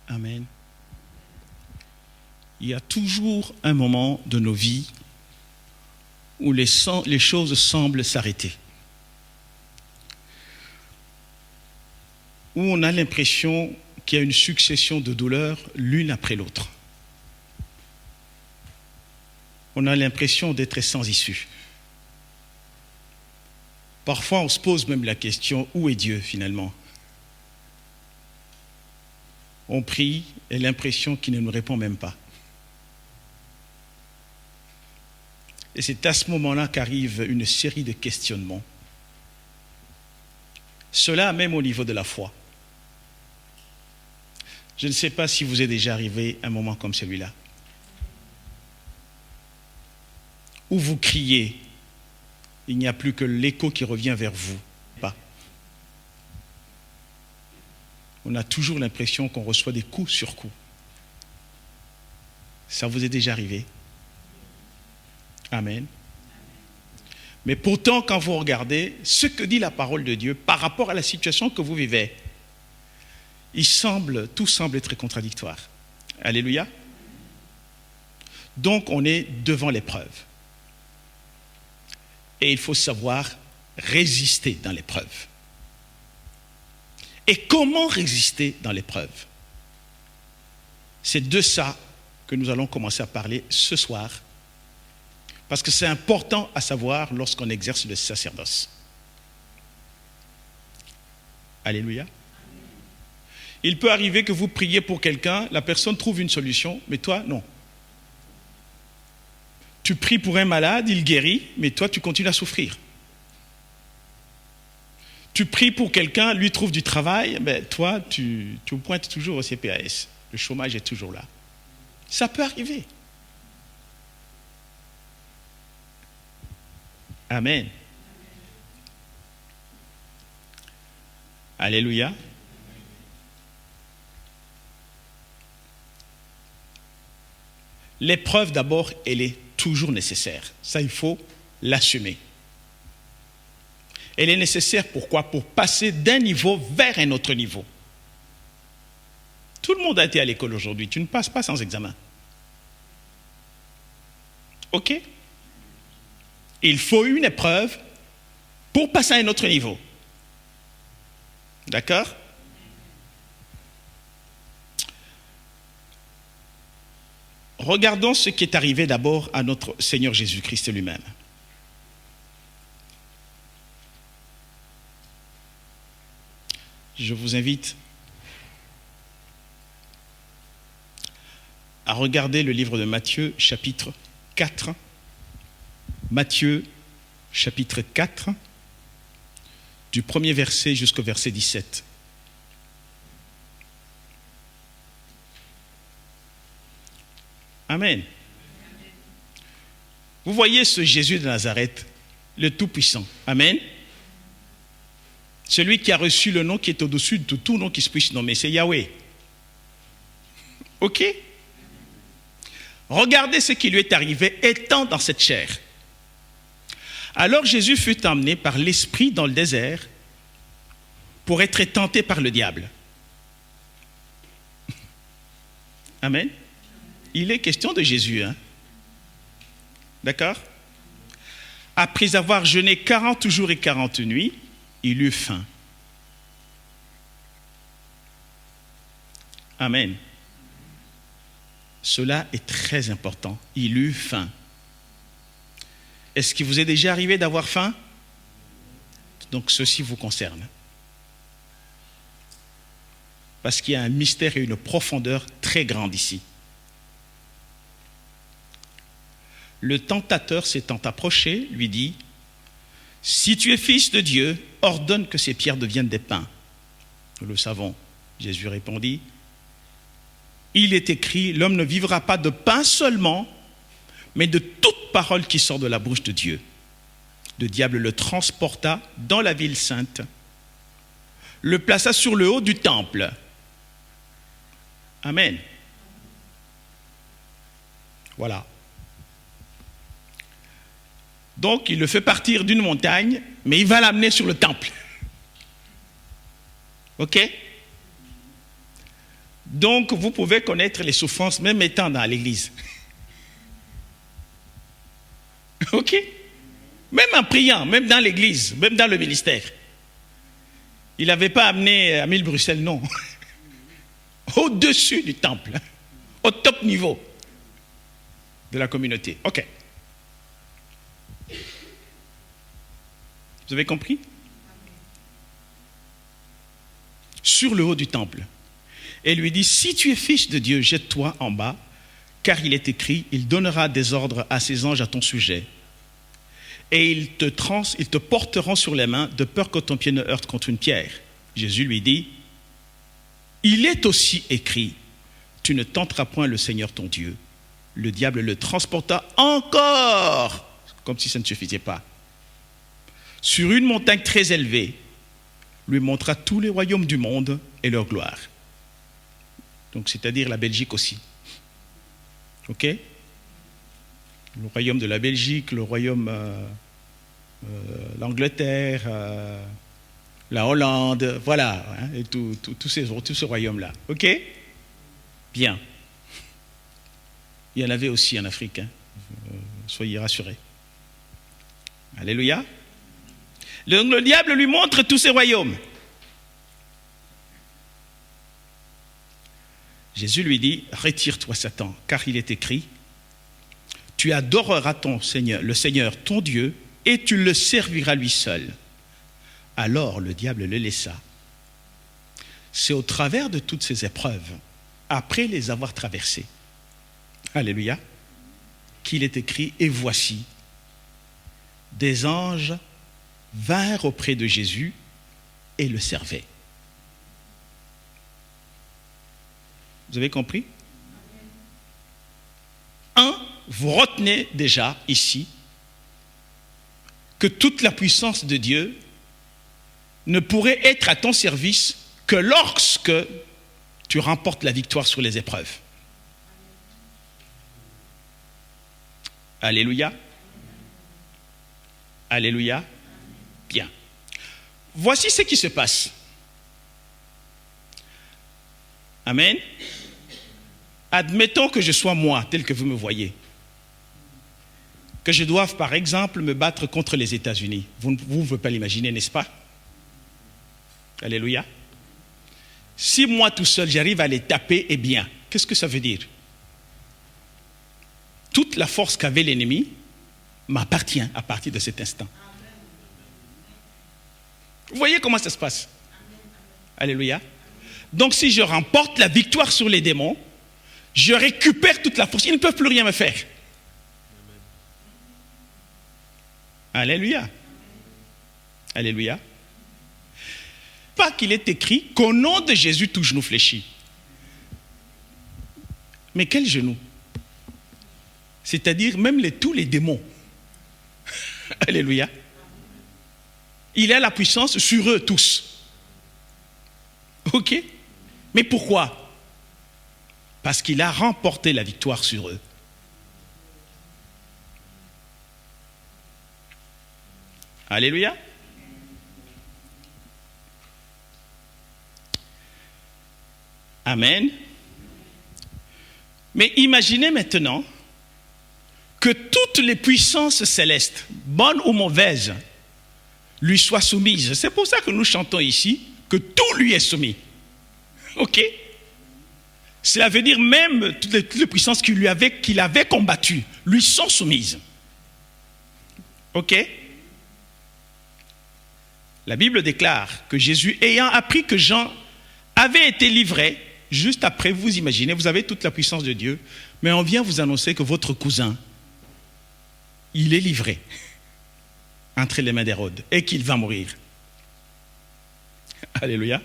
Amen. Il y a toujours un moment de nos vies où les choses semblent s'arrêter. Où on a l'impression qu'il y a une succession de douleurs l'une après l'autre. On a l'impression d'être sans issue. Parfois, on se pose même la question, où est Dieu finalement ? On prie et l'impression qu'il ne nous répond même pas. Et c'est à ce moment-là qu'arrive une série de questionnements. Cela même au niveau de la foi. Je ne sais pas si vous est déjà arrivé un moment comme celui-là, où vous criez, il n'y a plus que l'écho qui revient vers vous. On a toujours l'impression qu'on reçoit des coups sur coups. Ça vous est déjà arrivé? Amen. Mais pourtant, quand vous regardez ce que dit la parole de Dieu par rapport à la situation que vous vivez, tout semble être contradictoire. Alléluia. Donc, on est devant l'épreuve. Et il faut savoir résister dans l'épreuve. Et comment résister dans l'épreuve? C'est de ça que nous allons commencer à parler ce soir. Parce que c'est important à savoir lorsqu'on exerce le sacerdoce. Alléluia. Il peut arriver que vous priez pour quelqu'un, la personne trouve une solution, mais toi, non. Tu pries pour un malade, il guérit, mais toi, tu continues à souffrir. Tu pries pour quelqu'un, lui trouve du travail, mais toi, tu pointes toujours au CPAS. Le chômage est toujours là. Ça peut arriver. Amen. Alléluia. L'épreuve, d'abord, elle est toujours nécessaire. Ça, il faut l'assumer. Elle est nécessaire, pourquoi? Pour passer d'un niveau vers un autre niveau. Tout le monde a été à l'école aujourd'hui. Tu ne passes pas sans examen. OK? Il faut une épreuve pour passer à un autre niveau. D'accord? Regardons ce qui est arrivé d'abord à notre Seigneur Jésus-Christ lui-même. Je vous invite à regarder le livre de Matthieu, chapitre 4. Matthieu, chapitre 4, du premier verset jusqu'au verset 17. Amen. Vous voyez ce Jésus de Nazareth, le Tout-Puissant. Amen. Celui qui a reçu le nom qui est au-dessus de tout nom qui se puisse nommer, c'est Yahweh. OK? Regardez ce qui lui est arrivé étant dans cette chair. Alors Jésus fut emmené par l'Esprit dans le désert pour être tenté par le diable. Amen. Il est question de Jésus, hein? D'accord? Après avoir jeûné 40 jours et 40 nuits, il eut faim. Amen. Cela est très important. Il eut faim. Est-ce qu'il vous est déjà arrivé d'avoir faim? Donc ceci vous concerne. Parce qu'il y a un mystère et une profondeur très grande ici. Le tentateur s'étant approché, lui dit: « Si tu es fils de Dieu, ordonne que ces pierres deviennent des pains. » Nous le savons. Jésus répondit: « Il est écrit, l'homme ne vivra pas de pain seulement, mais de toute parole qui sort de la bouche de Dieu. » Le diable le transporta dans la ville sainte, le plaça sur le haut du temple. Amen. Voilà. Donc, il le fait partir d'une montagne, mais il va l'amener sur le temple. OK? Donc, vous pouvez connaître les souffrances même étant dans l'église. Ok? Même en priant, même dans l'église, même dans le ministère. Il n'avait pas amené Amile Bruxelles, non. Au-dessus du temple, au top niveau de la communauté. Ok. Vous avez compris? Sur le haut du temple. Et lui dit, si tu es fils de Dieu, jette-toi en bas, car il est écrit, il donnera des ordres à ses anges à ton sujet. Et ils te porteront sur les mains, de peur que ton pied ne heurte contre une pierre. Jésus lui dit, il est aussi écrit, tu ne tenteras point le Seigneur ton Dieu. Le diable le transporta encore, comme si ça ne suffisait pas, sur une montagne très élevée, lui montra tous les royaumes du monde et leur gloire. Donc, c'est-à-dire la Belgique aussi. Ok? Le royaume de la Belgique, le royaume l'Angleterre, la Hollande, voilà, hein, et tout ce royaume-là. Ok? Bien. Il y en avait aussi en Afrique, hein. Soyez rassurés. Alléluia. Le diable lui montre tous ces royaumes. Jésus lui dit, retire-toi Satan, car il est écrit, tu adoreras ton Seigneur, le Seigneur ton Dieu, et tu le serviras lui seul. Alors le diable le laissa. C'est au travers de toutes ces épreuves, après les avoir traversées, alléluia, qu'il est écrit, et voici, des anges vinrent auprès de Jésus et le servaient. Vous avez compris? Vous retenez déjà ici que toute la puissance de Dieu ne pourrait être à ton service que lorsque tu remportes la victoire sur les épreuves. Alléluia. Alléluia. Bien. Voici ce qui se passe. Amen. Admettons que je sois moi, tel que vous me voyez. Que je doive, par exemple, me battre contre les États-Unis. Vous ne pouvez pas l'imaginer, n'est-ce pas? Alléluia. Si moi tout seul, j'arrive à les taper, eh bien, qu'est-ce que ça veut dire? Toute la force qu'avait l'ennemi m'appartient à partir de cet instant. Vous voyez comment ça se passe? Alléluia. Donc si je remporte la victoire sur les démons, je récupère toute la force. Ils ne peuvent plus rien me faire. Alléluia. Alléluia. Pas qu'il est écrit qu'au nom de Jésus, tout genou fléchit. Mais quel genou? C'est-à-dire même tous les démons. Alléluia. Il a la puissance sur eux tous. Ok? Mais pourquoi? Parce qu'il a remporté la victoire sur eux. Alléluia. Amen. Mais imaginez maintenant que toutes les puissances célestes, bonnes ou mauvaises, lui soient soumises. C'est pour ça que nous chantons ici que tout lui est soumis. Ok? Cela veut dire même toutes les puissances qu'il avait combattues lui sont soumises. Ok? La Bible déclare que Jésus, ayant appris que Jean avait été livré, juste après, vous imaginez, vous avez toute la puissance de Dieu, mais on vient vous annoncer que votre cousin, il est livré entre les mains d'Hérode et qu'il va mourir. Alléluia.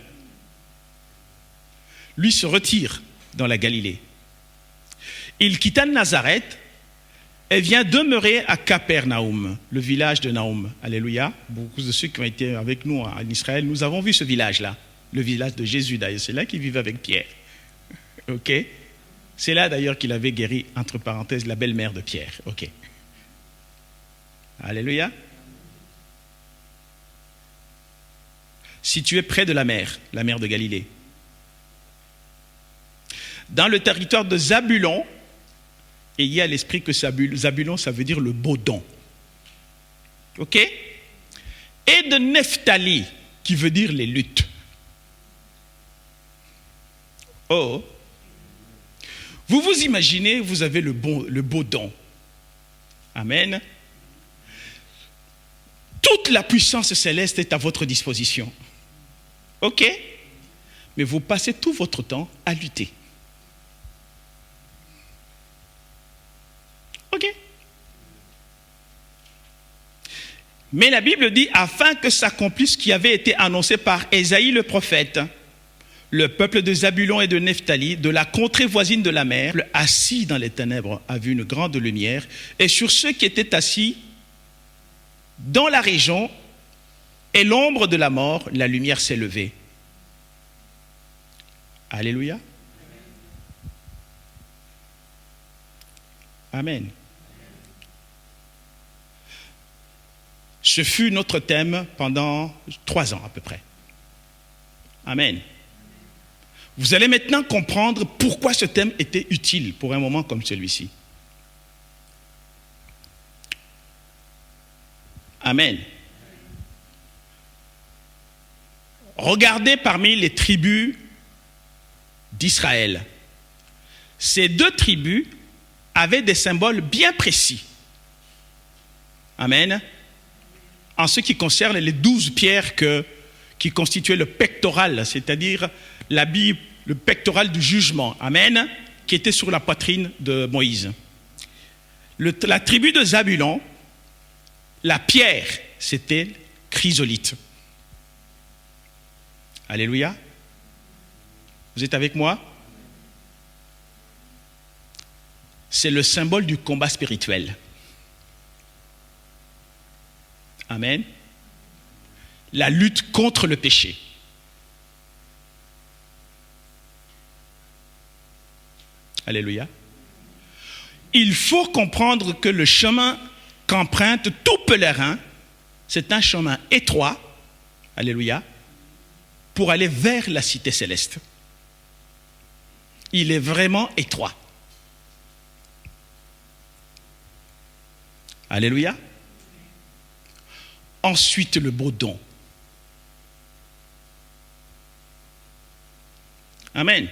Lui se retire dans la Galilée. Il quitta Nazareth et vient demeurer à Capernaum, le village de Naoum. Alléluia. Beaucoup de ceux qui ont été avec nous en Israël, nous avons vu ce village-là, le village de Jésus d'ailleurs. C'est là qu'il vivait avec Pierre. Ok? C'est là d'ailleurs qu'il avait guéri, entre parenthèses, la belle-mère de Pierre. Ok. Alléluia. Situé près de la mer de Galilée. dans le territoire de Zabulon, ayez à l'esprit que Zabulon, ça veut dire le beau don. Ok? Et de Nephtali, qui veut dire les luttes. Oh! Vous vous imaginez, vous avez le beau don. Amen. Toute la puissance céleste est à votre disposition. Ok? Mais vous passez tout votre temps à lutter. Ok? Mais la Bible dit, afin que s'accomplisse ce qui avait été annoncé par Ésaïe le prophète, le peuple de Zabulon et de Nephtali, de la contrée voisine de la mer, assis dans les ténèbres, a vu une grande lumière, et sur ceux qui étaient assis dans la région et l'ombre de la mort, la lumière s'est levée. Alléluia. Amen. Ce fut notre thème pendant 3 ans à peu près. Amen. Vous allez maintenant comprendre pourquoi ce thème était utile pour un moment comme celui-ci. Amen. Regardez parmi les tribus d'Israël. Ces 2 tribus avaient des symboles bien précis. Amen. En ce qui concerne les 12 pierres qui constituaient le pectoral, c'est-à-dire le pectoral du jugement, amen, qui était sur la poitrine de Moïse. La tribu de Zabulon, la pierre, c'était chrysolite. Alléluia. Vous êtes avec moi? C'est le symbole du combat spirituel. Amen. La lutte contre le péché. Alléluia. Il faut comprendre que le chemin qu'emprunte tout pèlerin, c'est un chemin étroit, alléluia, pour aller vers la cité céleste. Il est vraiment étroit. Alléluia. Ensuite, le beau don. Amen.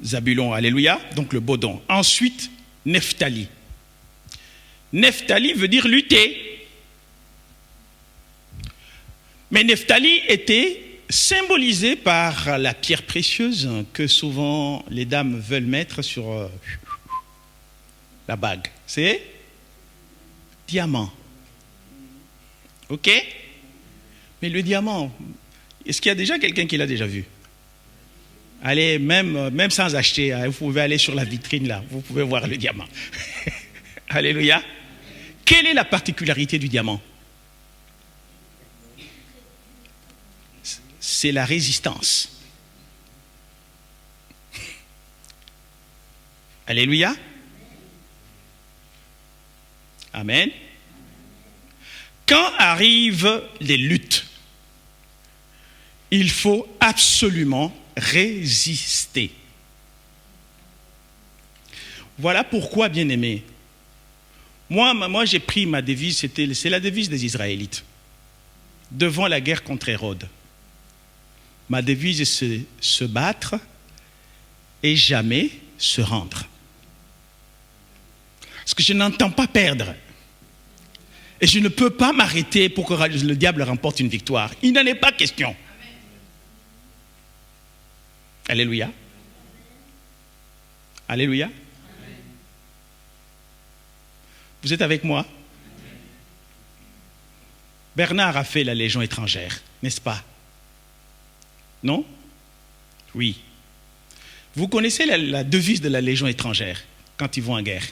Zabulon, alléluia, donc le beau don. Ensuite, Nephtali. Nephtali veut dire lutter. Mais Nephtali était symbolisé par la pierre précieuse que souvent les dames veulent mettre sur la bague. C'est diamant. Ok? Mais le diamant, est-ce qu'il y a déjà quelqu'un qui l'a déjà vu? Allez, même sans acheter, vous pouvez aller sur la vitrine là, vous pouvez voir le diamant. Alléluia. Quelle est la particularité du diamant? C'est la résistance. Alléluia. Amen. Quand arrivent les luttes, il faut absolument résister. Voilà pourquoi, bien-aimés, moi j'ai pris ma devise, c'est la devise des Israélites. Devant la guerre contre Hérode, ma devise est se battre et jamais se rendre. Parce que je n'entends pas perdre. Et je ne peux pas m'arrêter pour que le diable remporte une victoire. Il n'en est pas question. Alléluia. Alléluia. Vous êtes avec moi? Bernard a fait la Légion étrangère, n'est-ce pas? Non? Oui. Vous connaissez la devise de la Légion étrangère quand ils vont en guerre?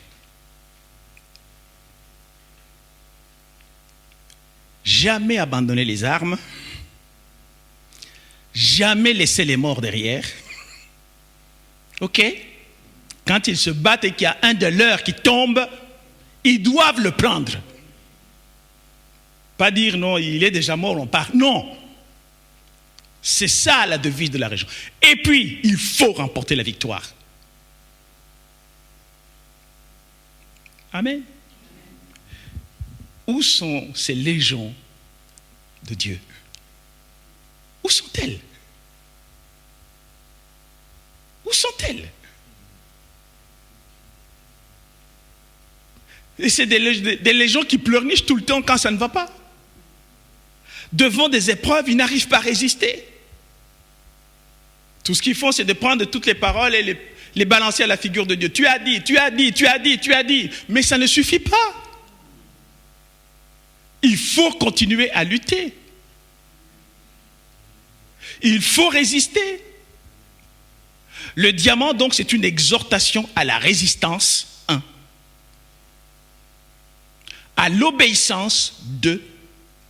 Jamais abandonner les armes, jamais laisser les morts derrière. Ok? Quand ils se battent et qu'il y a un de leurs qui tombe, ils doivent le prendre. Pas dire non, il est déjà mort, on part. Non. C'est ça la devise de la région. Et puis, il faut remporter la victoire. Amen. Où sont ces légions de Dieu? Où sont-elles? Où sont-elles? Et c'est des légions qui pleurnichent tout le temps quand ça ne va pas. Devant des épreuves, ils n'arrivent pas à résister. Tout ce qu'ils font, c'est de prendre toutes les paroles et les balancer à la figure de Dieu. Tu as dit, tu as dit, tu as dit, tu as dit. Mais ça ne suffit pas. Il faut continuer à lutter. Il faut résister. Le diamant, donc, c'est une exhortation à la résistance, 1. À l'obéissance, 2.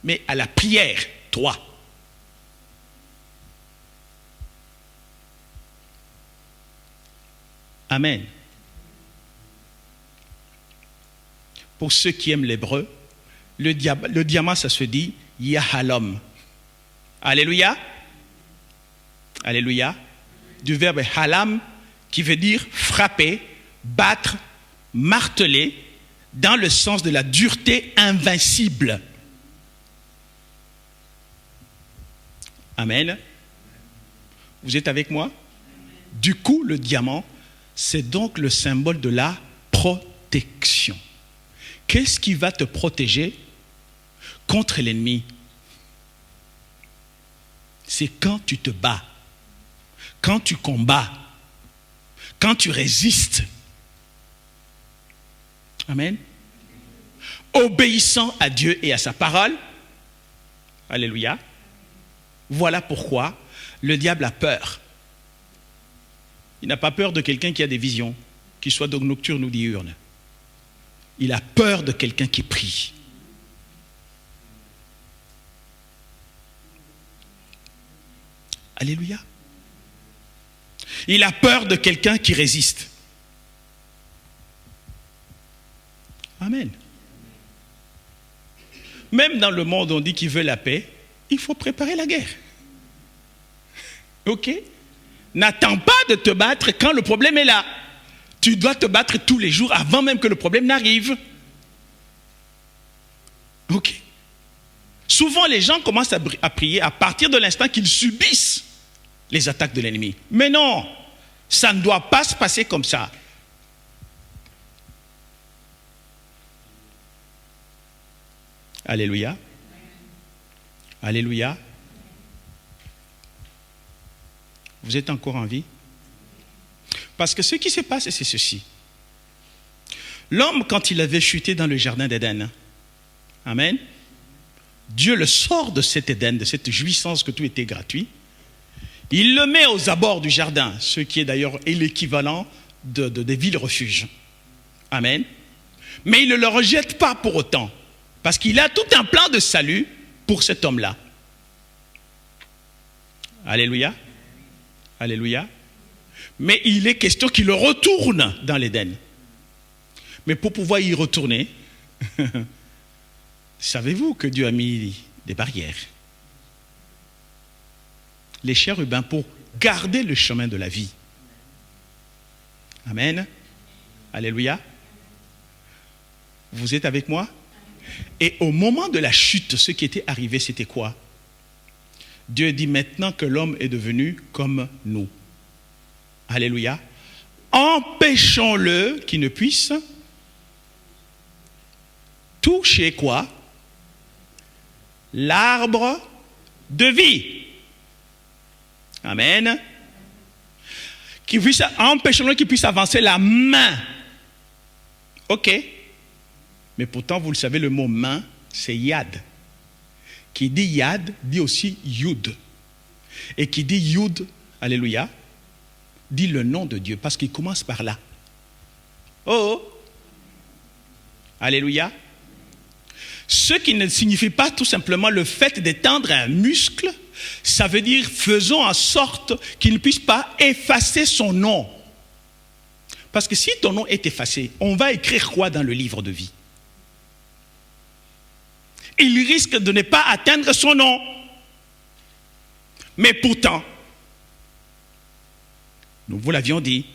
Mais à la prière, 3. Amen. Pour ceux qui aiment l'hébreu, le diamant, ça se dit Yahalom. Alléluia. Alléluia. Du verbe halam, qui veut dire frapper, battre, marteler, dans le sens de la dureté invincible. Amen. Vous êtes avec moi? Du coup, le diamant, c'est donc le symbole de la protection. Qu'est-ce qui va te protéger contre l'ennemi? C'est quand tu te bats, quand tu combats, quand tu résistes. Amen. Obéissant à Dieu et à sa parole. Alléluia. Voilà pourquoi le diable a peur. Il n'a pas peur de quelqu'un qui a des visions, qu'il soit donc nocturne ou diurne. Il a peur de quelqu'un qui prie. Alléluia. Il a peur de quelqu'un qui résiste. Amen. Même dans le monde, on dit qu'il veut la paix, il faut préparer la guerre. Ok? N'attends pas de te battre quand le problème est là. Tu dois te battre tous les jours avant même que le problème n'arrive. Ok? Souvent, les gens commencent à prier à partir de l'instant qu'ils subissent les attaques de l'ennemi. Mais non, ça ne doit pas se passer comme ça. Alléluia. Alléluia. Vous êtes encore en vie? Parce que ce qui se passe, c'est ceci. L'homme, quand il avait chuté dans le jardin d'Éden, amen, Dieu le sort de cet Éden, de cette jouissance que tout était gratuit. Il le met aux abords du jardin, ce qui est d'ailleurs l'équivalent des villes refuges. Amen. Mais il ne le rejette pas pour autant, parce qu'il a tout un plan de salut pour cet homme-là. Alléluia. Alléluia. Mais il est question qu'il retourne dans l'Éden. Mais pour pouvoir y retourner, savez-vous que Dieu a mis des barrières? Les chérubins pour garder le chemin de la vie. Amen. Alléluia. Vous êtes avec moi? Et au moment de la chute, ce qui était arrivé, c'était quoi? Dieu dit maintenant que l'homme est devenu comme nous. Alléluia. Empêchons-le qu'il ne puisse toucher quoi? L'arbre de vie. Amen. Empêchons-le qu'il puisse avancer la main. Ok. Mais pourtant, vous le savez, le mot main, c'est yad. Qui dit yad, dit aussi yud. Et qui dit yud, alléluia, dit le nom de Dieu, parce qu'il commence par là. Oh, oh. Alléluia. Ce qui ne signifie pas tout simplement le fait d'étendre un muscle, ça veut dire faisons en sorte qu'il ne puisse pas effacer son nom. Parce que si ton nom est effacé, on va écrire quoi dans le livre de vie? il risque de ne pas atteindre son nom. Mais pourtant, nous vous l'avions dit,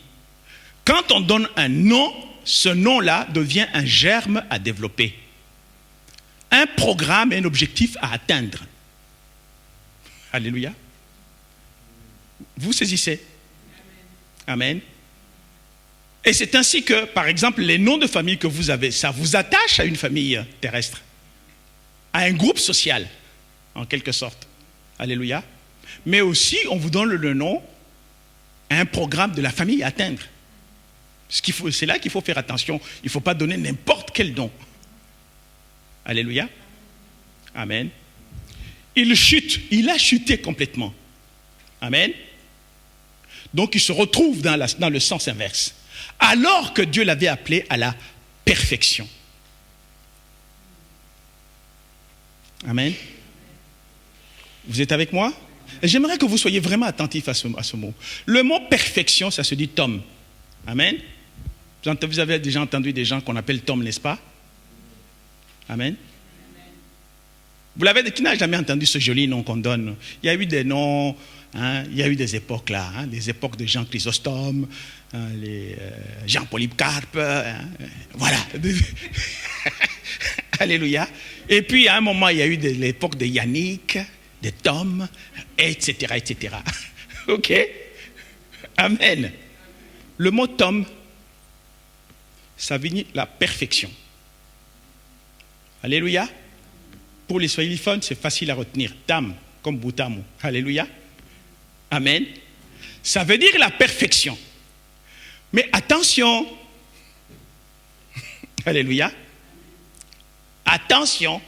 quand on donne un nom, ce nom-là devient un germe à développer, un programme et un objectif à atteindre. Alléluia. Vous saisissez? Amen. Et c'est ainsi que, par exemple, les noms de famille que vous avez, ça vous attache à une famille terrestre, à un groupe social, en quelque sorte. Alléluia. Mais aussi, on vous donne le nom à un programme de la famille à atteindre. C'est là qu'il faut faire attention. Il ne faut pas donner n'importe quel don. Alléluia. Amen. Il chute. Il a chuté complètement. Amen. Donc, il se retrouve dans le sens inverse. Alors que Dieu l'avait appelé à la perfection. Amen. Vous êtes avec moi? Et j'aimerais que vous soyez vraiment attentifs à ce mot. Le mot perfection, ça se dit Tom. Amen. Vous avez déjà entendu des gens qu'on appelle Tom, n'est-ce pas? Amen. Vous l'avez, qui n'a jamais entendu ce joli nom qu'on donne? Il y a eu des noms, hein, il y a eu des époques là, hein, les époques de Jean Chrysostome, hein, Jean Polycarpe, hein, voilà. Alléluia. Et puis à un moment, il y a eu l'époque de Yannick, de Tom, etc., etc. Ok? Amen. Le mot Tom, ça veut dire la perfection. Alléluia. Pour les swahiliphones, c'est facile à retenir. Tam, comme Boutamu. Alléluia. Amen. Ça veut dire la perfection. Mais attention. Alléluia. Attention.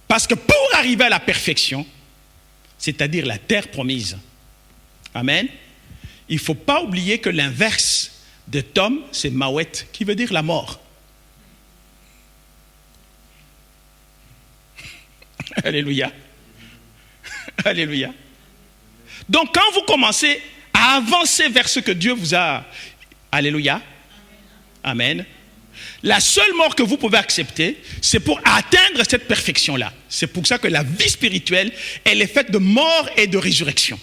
Parce que pour arriver à la perfection, c'est-à-dire la terre promise, amen, il ne faut pas oublier que l'inverse de Tom, c'est Mawet, qui veut dire la mort. Alléluia. Alléluia. Donc quand vous commencez à avancer vers ce que Dieu vous a... Alléluia. Amen. La seule mort que vous pouvez accepter, c'est pour atteindre cette perfection-là. C'est pour ça que la vie spirituelle, elle est faite de mort et de résurrection.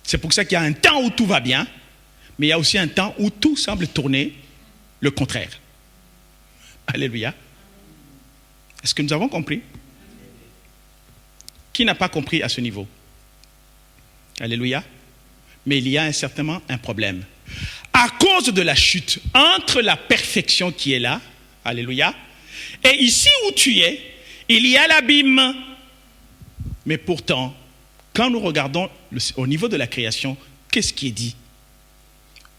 C'est pour ça qu'il y a un temps où tout va bien, mais il y a aussi un temps où tout semble tourner le contraire. Alléluia. Est-ce que nous avons compris? Qui n'a pas compris à ce niveau? Alléluia. Mais il y a certainement un problème. À cause de la chute, entre la perfection qui est là, alléluia, et ici où tu es, il y a l'abîme. Mais pourtant, quand nous regardons au niveau de la création, qu'est-ce qui est dit?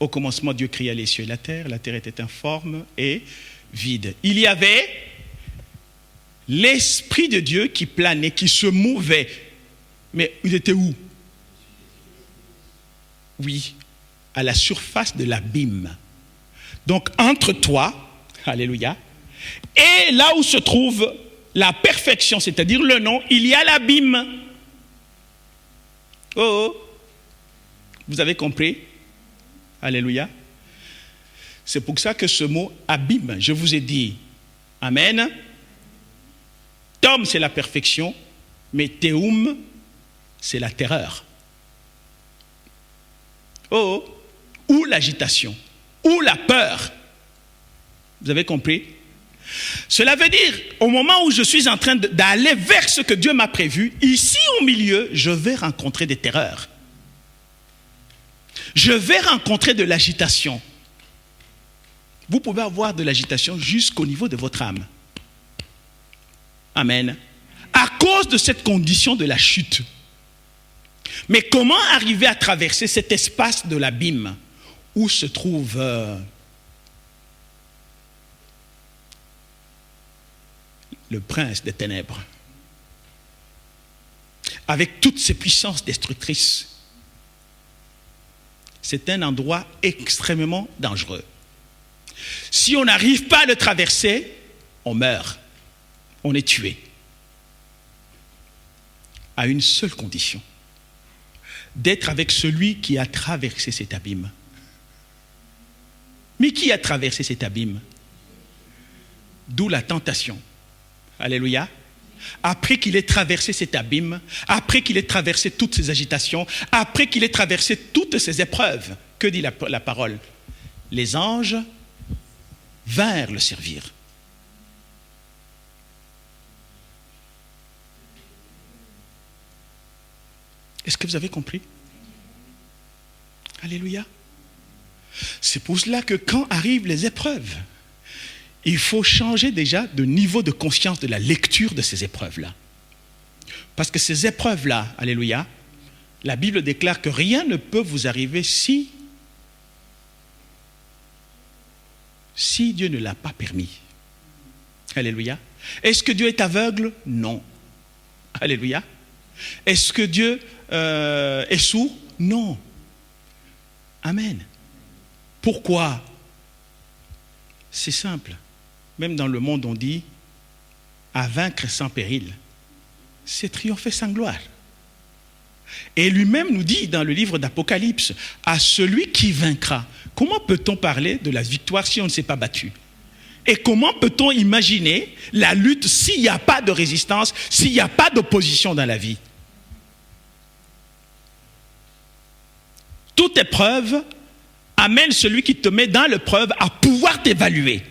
Au commencement, Dieu créa les cieux et la terre était informe et vide. Il y avait l'Esprit de Dieu qui planait, qui se mouvait. Mais il était où? Oui, à la surface de l'abîme. Donc, entre toi, alléluia, et là où se trouve la perfection, c'est-à-dire le nom, il y a l'abîme. Oh, vous avez compris? Alléluia. C'est pour ça que ce mot abîme, je vous ai dit, amen. Tom, c'est la perfection, mais Théoum, c'est la terreur. Oh, ou l'agitation, ou la peur. Vous avez compris? Cela veut dire, au moment où je suis en train d'aller vers ce que Dieu m'a prévu, ici au milieu, je vais rencontrer des terreurs. Je vais rencontrer de l'agitation. Vous pouvez avoir de l'agitation jusqu'au niveau de votre âme. Amen. À cause de cette condition de la chute. Mais comment arriver à traverser cet espace de l'abîme où se trouve le prince des ténèbres, avec toutes ses puissances destructrices? C'est un endroit extrêmement dangereux. Si on n'arrive pas à le traverser, on meurt, on est tué. À une seule condition: d'être avec celui qui a traversé cet abîme. Mais qui a traversé cet abîme? D'où la tentation. Alléluia. Après qu'il ait traversé cet abîme, après qu'il ait traversé toutes ces agitations, après qu'il ait traversé toutes ces épreuves, que dit la parole? Les anges vinrent le servir. Est-ce que vous avez compris? Alléluia. C'est pour cela que quand arrivent les épreuves, il faut changer déjà de niveau de conscience de la lecture de ces épreuves-là. Parce que ces épreuves-là, alléluia, la Bible déclare que rien ne peut vous arriver si Dieu ne l'a pas permis. Alléluia. Est-ce que Dieu est aveugle? Non. Alléluia. Est-ce que Dieu est sourd? Non. Amen. Pourquoi? C'est simple. Même dans le monde, on dit à vaincre sans péril, c'est triompher sans gloire. Et lui-même nous dit dans le livre d'Apocalypse, à celui qui vaincra. Comment peut-on parler de la victoire si on ne s'est pas battu? Et comment peut-on imaginer la lutte s'il n'y a pas de résistance, s'il n'y a pas d'opposition dans la vie? Toute épreuve amène celui qui te met dans l'épreuve à pouvoir t'évaluer.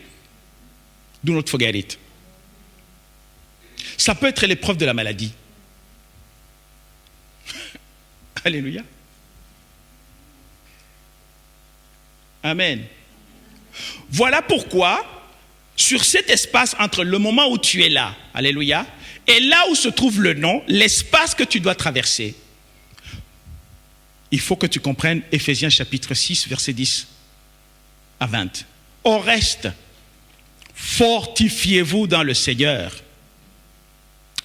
Do not forget it. Ça peut être l'épreuve de la maladie. Alléluia. Amen. Voilà pourquoi, sur cet espace entre le moment où tu es là, alléluia, et là où se trouve le nom, l'espace que tu dois traverser, il faut que tu comprennes Éphésiens chapitre 6, verset 10 à 20. Au reste, fortifiez-vous dans le Seigneur.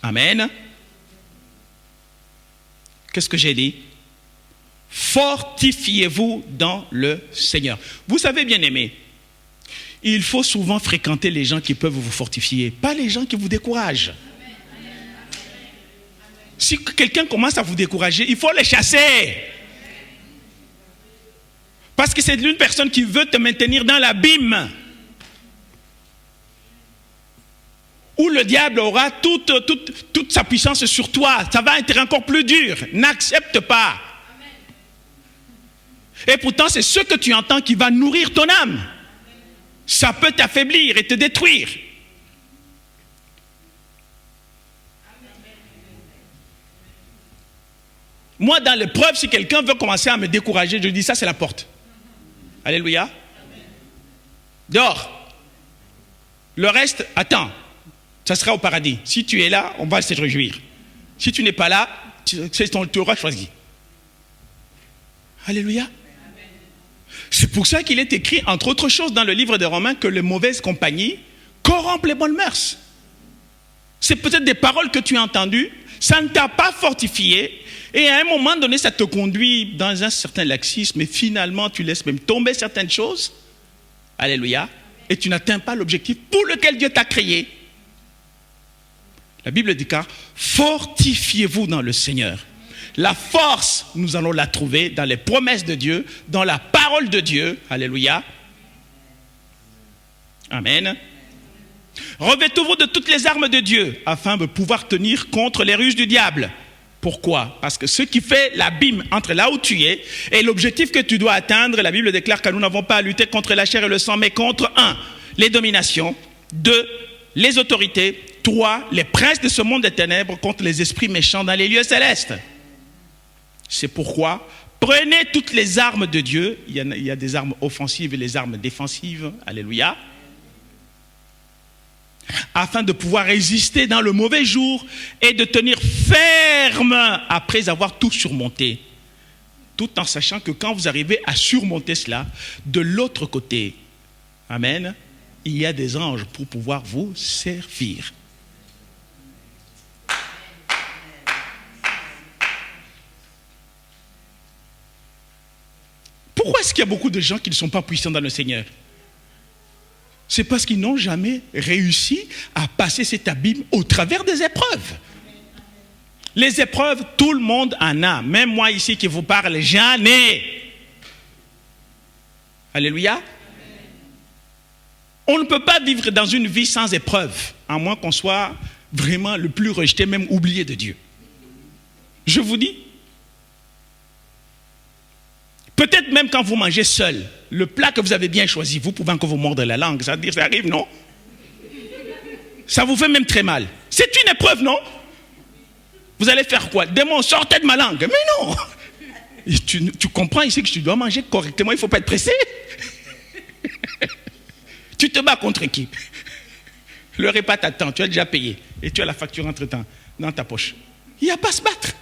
Amen. Qu'est-ce que j'ai dit? Fortifiez-vous dans le Seigneur. Vous savez, bien-aimés, il faut souvent fréquenter les gens qui peuvent vous fortifier, pas les gens qui vous découragent. Si quelqu'un commence à vous décourager, il faut les chasser. Parce que c'est une personne qui veut te maintenir dans l'abîme. Où le diable aura toute sa puissance sur toi. Ça va être encore plus dur. N'accepte pas. Et pourtant, c'est ce que tu entends qui va nourrir ton âme. Ça peut t'affaiblir et te détruire. Moi, dans l'épreuve, si quelqu'un veut commencer à me décourager, je dis ça, c'est la porte. Alléluia. Dehors. Le reste, attends. Ça sera au paradis. Si tu es là, on va se réjouir. Si tu n'es pas là, tu auras choisi. Alléluia. C'est pour ça qu'il est écrit, entre autres choses, dans le livre des Romains, que les mauvaises compagnies corrompent les bonnes mœurs. C'est peut-être des paroles que tu as entendues, ça ne t'a pas fortifié, et à un moment donné, ça te conduit dans un certain laxisme, et finalement, tu laisses même tomber certaines choses. Alléluia. Et tu n'atteins pas l'objectif pour lequel Dieu t'a créé. La Bible dit car fortifiez-vous dans le Seigneur. La force, nous allons la trouver dans les promesses de Dieu, dans la parole de Dieu. Alléluia. Amen. Revêtez-vous de toutes les armes de Dieu afin de pouvoir tenir contre les ruses du diable. Pourquoi? Parce que ce qui fait l'abîme entre là où tu es et l'objectif que tu dois atteindre, la Bible déclare que nous n'avons pas à lutter contre la chair et le sang, mais contre 1, les dominations, 2, les autorités, 3, les princes de ce monde des ténèbres contre les esprits méchants dans les lieux célestes. C'est pourquoi prenez toutes les armes de Dieu. Il y a des armes offensives et les armes défensives. Alléluia. Afin de pouvoir résister dans le mauvais jour et de tenir ferme après avoir tout surmonté. Tout en sachant que quand vous arrivez à surmonter cela, de l'autre côté, amen, il y a des anges pour pouvoir vous servir. Pourquoi est-ce qu'il y a beaucoup de gens qui ne sont pas puissants dans le Seigneur? C'est parce qu'ils n'ont jamais réussi à passer cet abîme au travers des épreuves. Les épreuves, tout le monde en a. Même moi ici qui vous parle, j'en ai. Alléluia. On ne peut pas vivre dans une vie sans épreuve, à moins qu'on soit vraiment le plus rejeté, même oublié de Dieu. Je vous dis, peut-être même quand vous mangez seul, le plat que vous avez bien choisi, vous pouvez encore vous mordre la langue, ça veut dire ça arrive, non? Ça vous fait même très mal. C'est une épreuve, non? Vous allez faire quoi? Démon, sortez de ma langue. Mais non! Et tu comprends ici que tu dois manger correctement, il ne faut pas être pressé. Tu te bats contre qui? Le repas t'attend, tu as déjà payé et tu as la facture entre-temps dans ta poche. Il n'y a pas à se battre.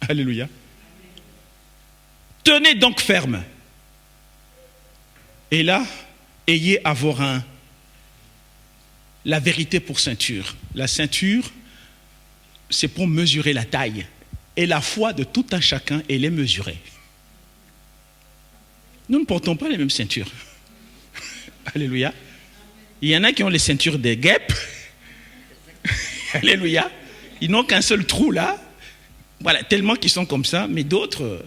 Alléluia. Tenez donc ferme. Et là, ayez à vos reins la vérité pour ceinture. La ceinture, c'est pour mesurer la taille. Et la foi de tout un chacun, elle est mesurée. Nous ne portons pas les mêmes ceintures. Alléluia. Il y en a qui ont les ceintures des guêpes. Alléluia. Ils n'ont qu'un seul trou là. Voilà, tellement qu'ils sont comme ça. Mais d'autres,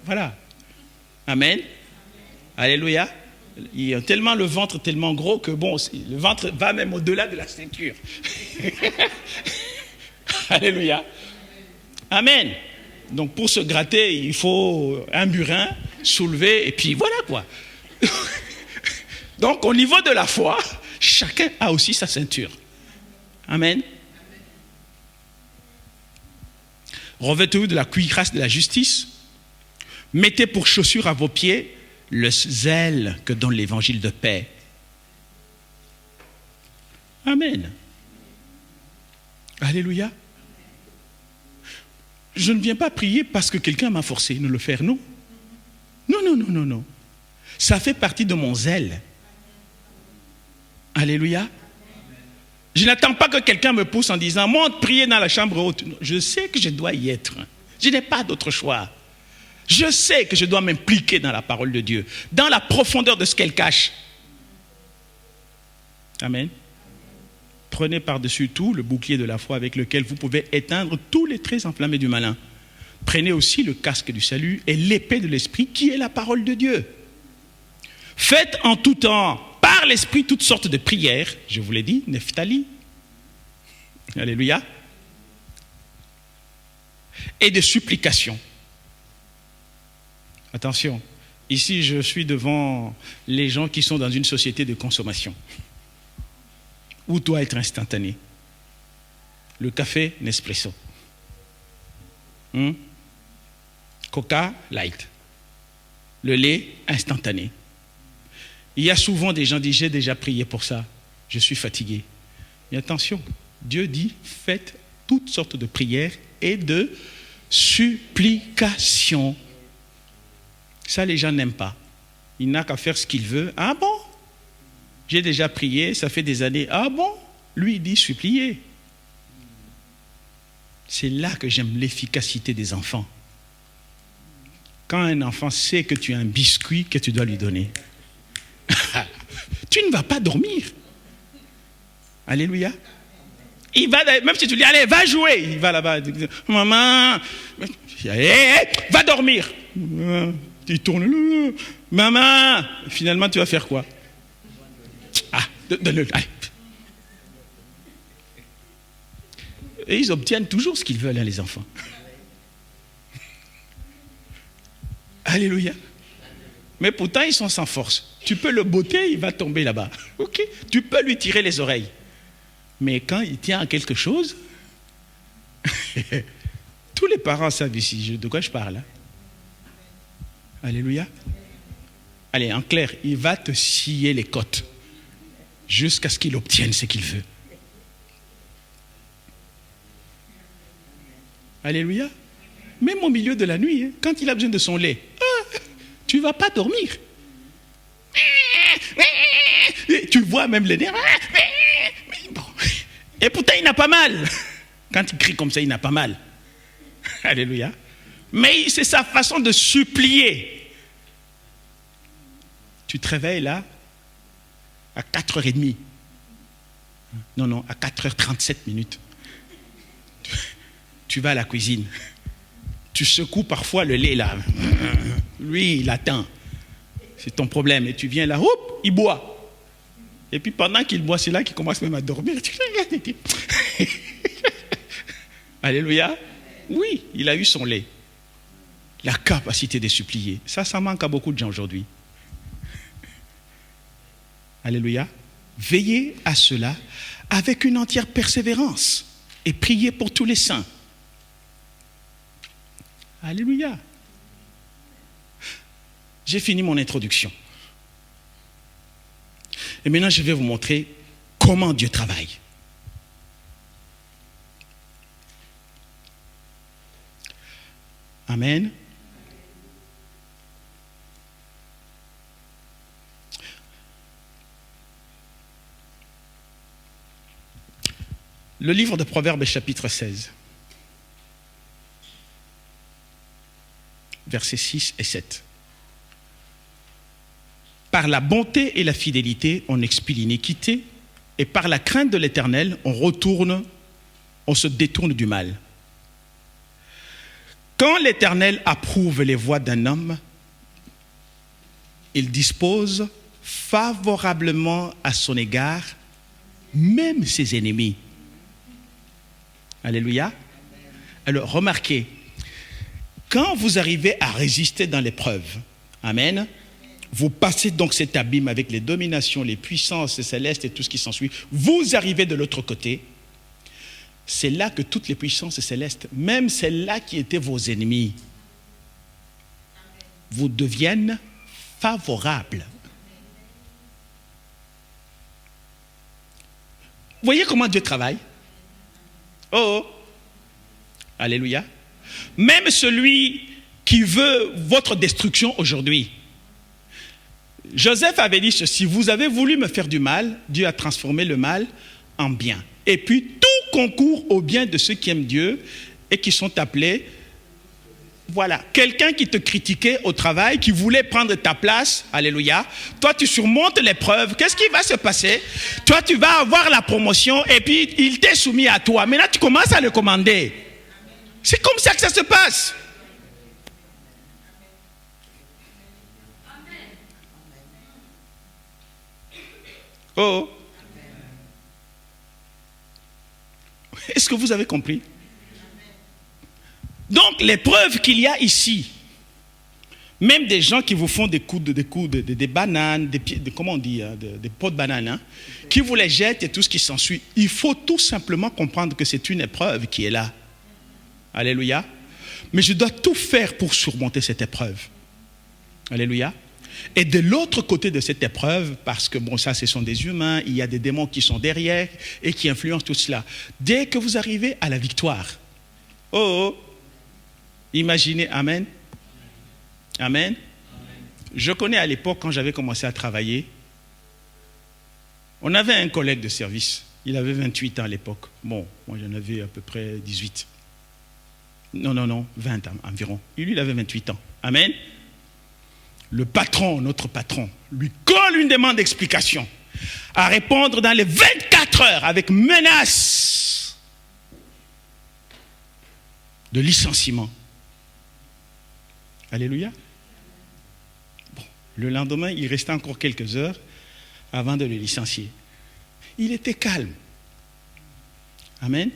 voilà. Amen. Alléluia. Ils ont tellement le ventre tellement gros que bon, le ventre va même au-delà de la ceinture. Alléluia. Amen. Donc pour se gratter, il faut un burin, soulever, et puis voilà quoi. Donc au niveau de la foi, chacun a aussi sa ceinture. Amen. Revêtez-vous de la cuirasse de la justice. Mettez pour chaussure à vos pieds le zèle que donne l'évangile de paix. Amen. Alléluia. Je ne viens pas prier parce que quelqu'un m'a forcé de le faire, non. Non. Ça fait partie de mon zèle. Alléluia. Je n'attends pas que quelqu'un me pousse en disant « Monte prier dans la chambre haute ». Je sais que je dois y être. Je n'ai pas d'autre choix. Je sais que je dois m'impliquer dans la parole de Dieu, dans la profondeur de ce qu'elle cache. Amen. Prenez par-dessus tout le bouclier de la foi avec lequel vous pouvez éteindre tous les traits enflammés du malin. Prenez aussi le casque du salut et l'épée de l'esprit qui est la parole de Dieu. Faites en tout temps, par l'esprit, toutes sortes de prières. Je vous l'ai dit, Nephtali. Alléluia. Et de supplications. Attention, ici je suis devant les gens qui sont dans une société de consommation où doit être instantané. Le café Nespresso. Coca light. Le lait instantané. Il y a souvent des gens qui disent j'ai déjà prié pour ça, je suis fatigué. Mais attention, Dieu dit faites toutes sortes de prières et de supplications. Ça, les gens n'aiment pas. Il n'a qu'à faire ce qu'il veut. Ah bon? J'ai déjà prié, ça fait des années. Ah bon? Lui, il dit supplier. C'est là que j'aime l'efficacité des enfants. Quand un enfant sait que tu as un biscuit que tu dois lui donner, tu ne vas pas dormir. Alléluia. Il va, même si tu lui dis, allez, va jouer, il va là-bas. Maman, va dormir. Il tourne, maman, finalement tu vas faire quoi? Donne-le. Et ils obtiennent toujours ce qu'ils veulent, hein, les enfants. Alléluia. Mais pourtant ils sont sans force. Tu peux le botter, il va tomber là-bas. Ok. Tu peux lui tirer les oreilles. Mais quand il tient à quelque chose, tous les parents savent ici de quoi je parle. Hein? Alléluia. Allez, en clair, il va te scier les côtes jusqu'à ce qu'il obtienne ce qu'il veut. Alléluia. Même au milieu de la nuit, hein, quand il a besoin de son lait, tu ne vas pas dormir. Tu vois même les nerfs. Et pourtant, il n'a pas mal. Quand il crie comme ça, il n'a pas mal. Alléluia. Mais c'est sa façon de supplier. Tu te réveilles là, à 4h30. Non, à 4h37. Tu vas à la cuisine. Tu secoues parfois le lait là. Lui, il attend. C'est ton problème. Et tu viens là, hop, il boit. Et puis pendant qu'il boit, c'est là qu'il commence même à dormir. Alléluia. Oui, il a eu son lait. La capacité de supplier. Ça manque à beaucoup de gens aujourd'hui. Alléluia. Veillez à cela avec une entière persévérance et priez pour tous les saints. Alléluia. J'ai fini mon introduction. Et maintenant, je vais vous montrer comment Dieu travaille. Amen. Le livre de Proverbes, chapitre 16, versets 6 et 7. Par la bonté et la fidélité, on expie l'iniquité, et par la crainte de l'Éternel, on se détourne du mal. Quand l'Éternel approuve les voies d'un homme, il dispose favorablement à son égard, même ses ennemis. Alléluia. Alors, remarquez, quand vous arrivez à résister dans l'épreuve, amen, vous passez donc cet abîme avec les dominations, les puissances célestes et tout ce qui s'ensuit, vous arrivez de l'autre côté, c'est là que toutes les puissances célestes, même celles-là qui étaient vos ennemis, vous deviennent favorables. Vous voyez comment Dieu travaille? Oh, alléluia. Même celui qui veut votre destruction aujourd'hui. Joseph avait dit ceci: vous avez voulu me faire du mal, Dieu a transformé le mal en bien. Et puis tout concourt au bien de ceux qui aiment Dieu et qui sont appelés. Voilà, quelqu'un qui te critiquait au travail, qui voulait prendre ta place, alléluia. Toi, tu surmontes l'épreuve. Qu'est-ce qui va se passer? Toi, tu vas avoir la promotion et puis il t'est soumis à toi. Maintenant, tu commences à le commander. C'est comme ça que ça se passe. Oh. Est-ce que vous avez compris? Donc, l'épreuve qu'il y a ici, même des gens qui vous font des bananes, comment on dit, des pots de bananes, hein, qui vous les jettent et tout ce qui s'ensuit, il faut tout simplement comprendre que c'est une épreuve qui est là. Alléluia. Mais je dois tout faire pour surmonter cette épreuve. Alléluia. Et de l'autre côté de cette épreuve, parce que bon, ça, ce sont des humains, il y a des démons qui sont derrière et qui influencent tout cela. Dès que vous arrivez à la victoire, imaginez, amen. Amen. Je connais à l'époque, quand j'avais commencé à travailler, on avait un collègue de service. Il avait 28 ans à l'époque. Bon, moi j'en avais à peu près 18. Non, 20 ans environ. Lui, il avait 28 ans. Amen. Le patron, notre patron, lui colle une demande d'explication à répondre dans les 24 heures avec menace de licenciement. Alléluia. Bon, le lendemain, il restait encore quelques heures avant de le licencier. Il était calme. Amen.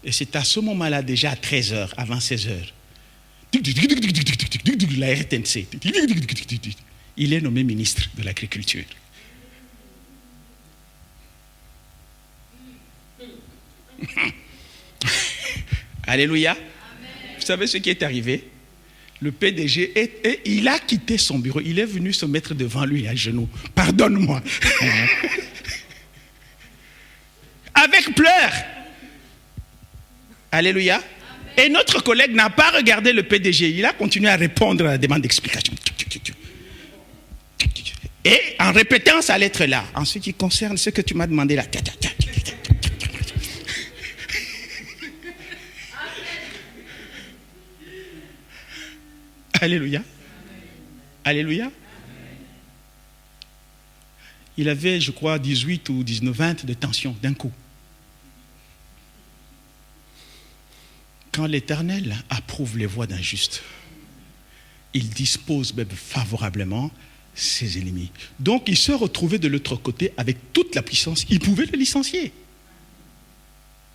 Et c'est à ce moment-là, déjà à 13 heures, avant 16 heures, la RTNC, il est nommé ministre de l'Agriculture. Alléluia. Amen. Vous savez ce qui est arrivé? Le PDG, il a quitté son bureau, il est venu se mettre devant lui à genoux. Pardonne-moi. Avec pleurs. Alléluia. Amen. Et notre collègue n'a pas regardé le PDG, il a continué à répondre à la demande d'explication. Et en répétant sa lettre là, en ce qui concerne ce que tu m'as demandé là. Alléluia. Alléluia. Il avait, je crois, 18 ou 19, 20 de tension d'un coup. Quand l'Éternel approuve les voies d'un juste, il dispose même favorablement ses ennemis. Donc il se retrouvait de l'autre côté avec toute la puissance. Il pouvait le licencier.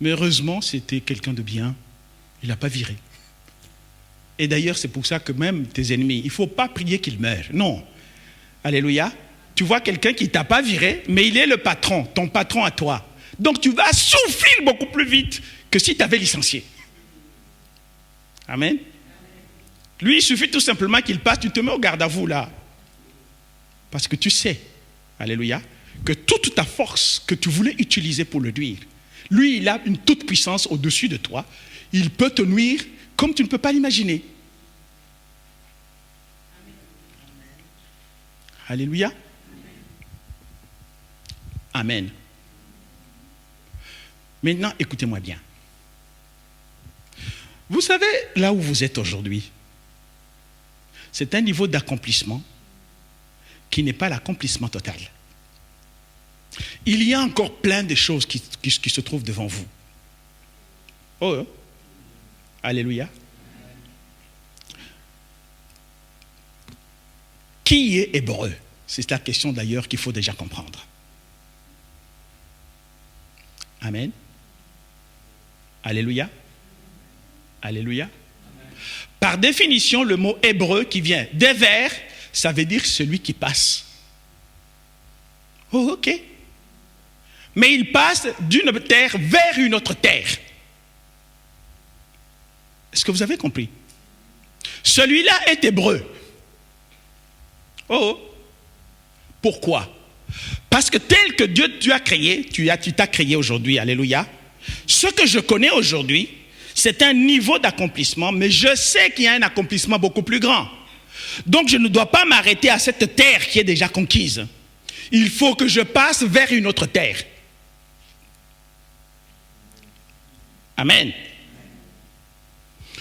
Mais heureusement, c'était quelqu'un de bien. Il n'a pas viré. Et d'ailleurs, c'est pour ça que même tes ennemis, il ne faut pas prier qu'ils meurent. Non. Alléluia. Tu vois quelqu'un qui ne t'a pas viré, mais il est le patron, ton patron à toi. Donc tu vas souffrir beaucoup plus vite que si tu avais licencié. Amen. Lui, il suffit tout simplement qu'il passe, tu te mets au garde à vous là. Parce que tu sais, alléluia, que toute ta force que tu voulais utiliser pour le nuire, lui, il a une toute puissance au-dessus de toi. Il peut te nuire comme tu ne peux pas l'imaginer. Alléluia. Amen. Maintenant, écoutez-moi bien. Vous savez, là où vous êtes aujourd'hui, c'est un niveau d'accomplissement qui n'est pas l'accomplissement total. Il y a encore plein de choses qui se trouvent devant vous. Oh, alléluia. Qui est hébreu? C'est la question d'ailleurs qu'il faut déjà comprendre. Amen. Alléluia. Alléluia. Par définition, le mot hébreu qui vient d'Héver, ça veut dire celui qui passe. Oh, ok. Mais il passe d'une terre vers une autre terre. Est-ce que vous avez compris? Celui-là est hébreu. Oh. Pourquoi? Parce que tel que Dieu tu as créé, tu t'as créé aujourd'hui, alléluia. Ce que je connais aujourd'hui, c'est un niveau d'accomplissement, mais je sais qu'il y a un accomplissement beaucoup plus grand. Donc je ne dois pas m'arrêter à cette terre qui est déjà conquise. Il faut que je passe vers une autre terre. Amen.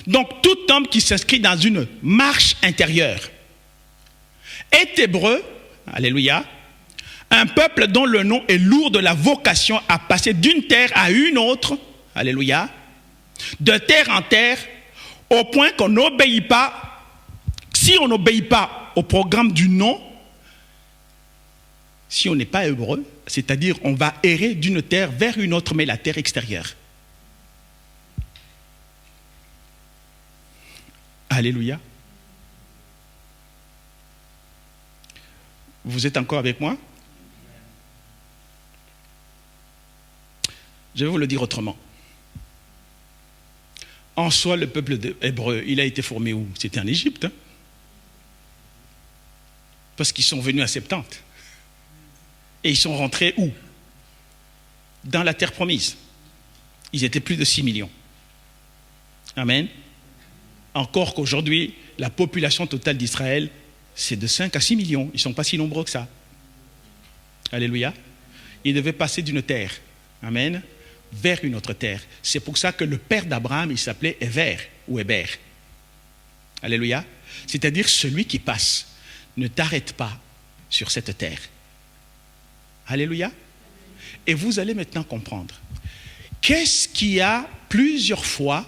Donc tout homme qui s'inscrit dans une marche intérieure est hébreu, alléluia, un peuple dont le nom est lourd de la vocation à passer d'une terre à une autre, alléluia, de terre en terre, au point qu'on n'obéit pas, si on n'obéit pas au programme du nom, si on n'est pas hébreu, c'est-à-dire on va errer d'une terre vers une autre, mais la terre extérieure. Alléluia. Vous êtes encore avec moi? Je vais vous le dire autrement. En soi, le peuple hébreu, il a été formé où? C'était en Égypte. Hein? Parce qu'ils sont venus à 70. Et ils sont rentrés où? Dans la terre promise. Ils étaient plus de 6 millions. Amen. Encore qu'aujourd'hui, la population totale d'Israël, c'est de 5 à 6 millions. Ils ne sont pas si nombreux que ça. Alléluia. Ils devaient passer d'une terre, amen, vers une autre terre. C'est pour ça que le père d'Abraham, il s'appelait Héver ou Héber. Alléluia. C'est-à-dire celui qui passe. Ne t'arrête pas sur cette terre. Alléluia. Et vous allez maintenant comprendre. Qu'est-ce qui a plusieurs fois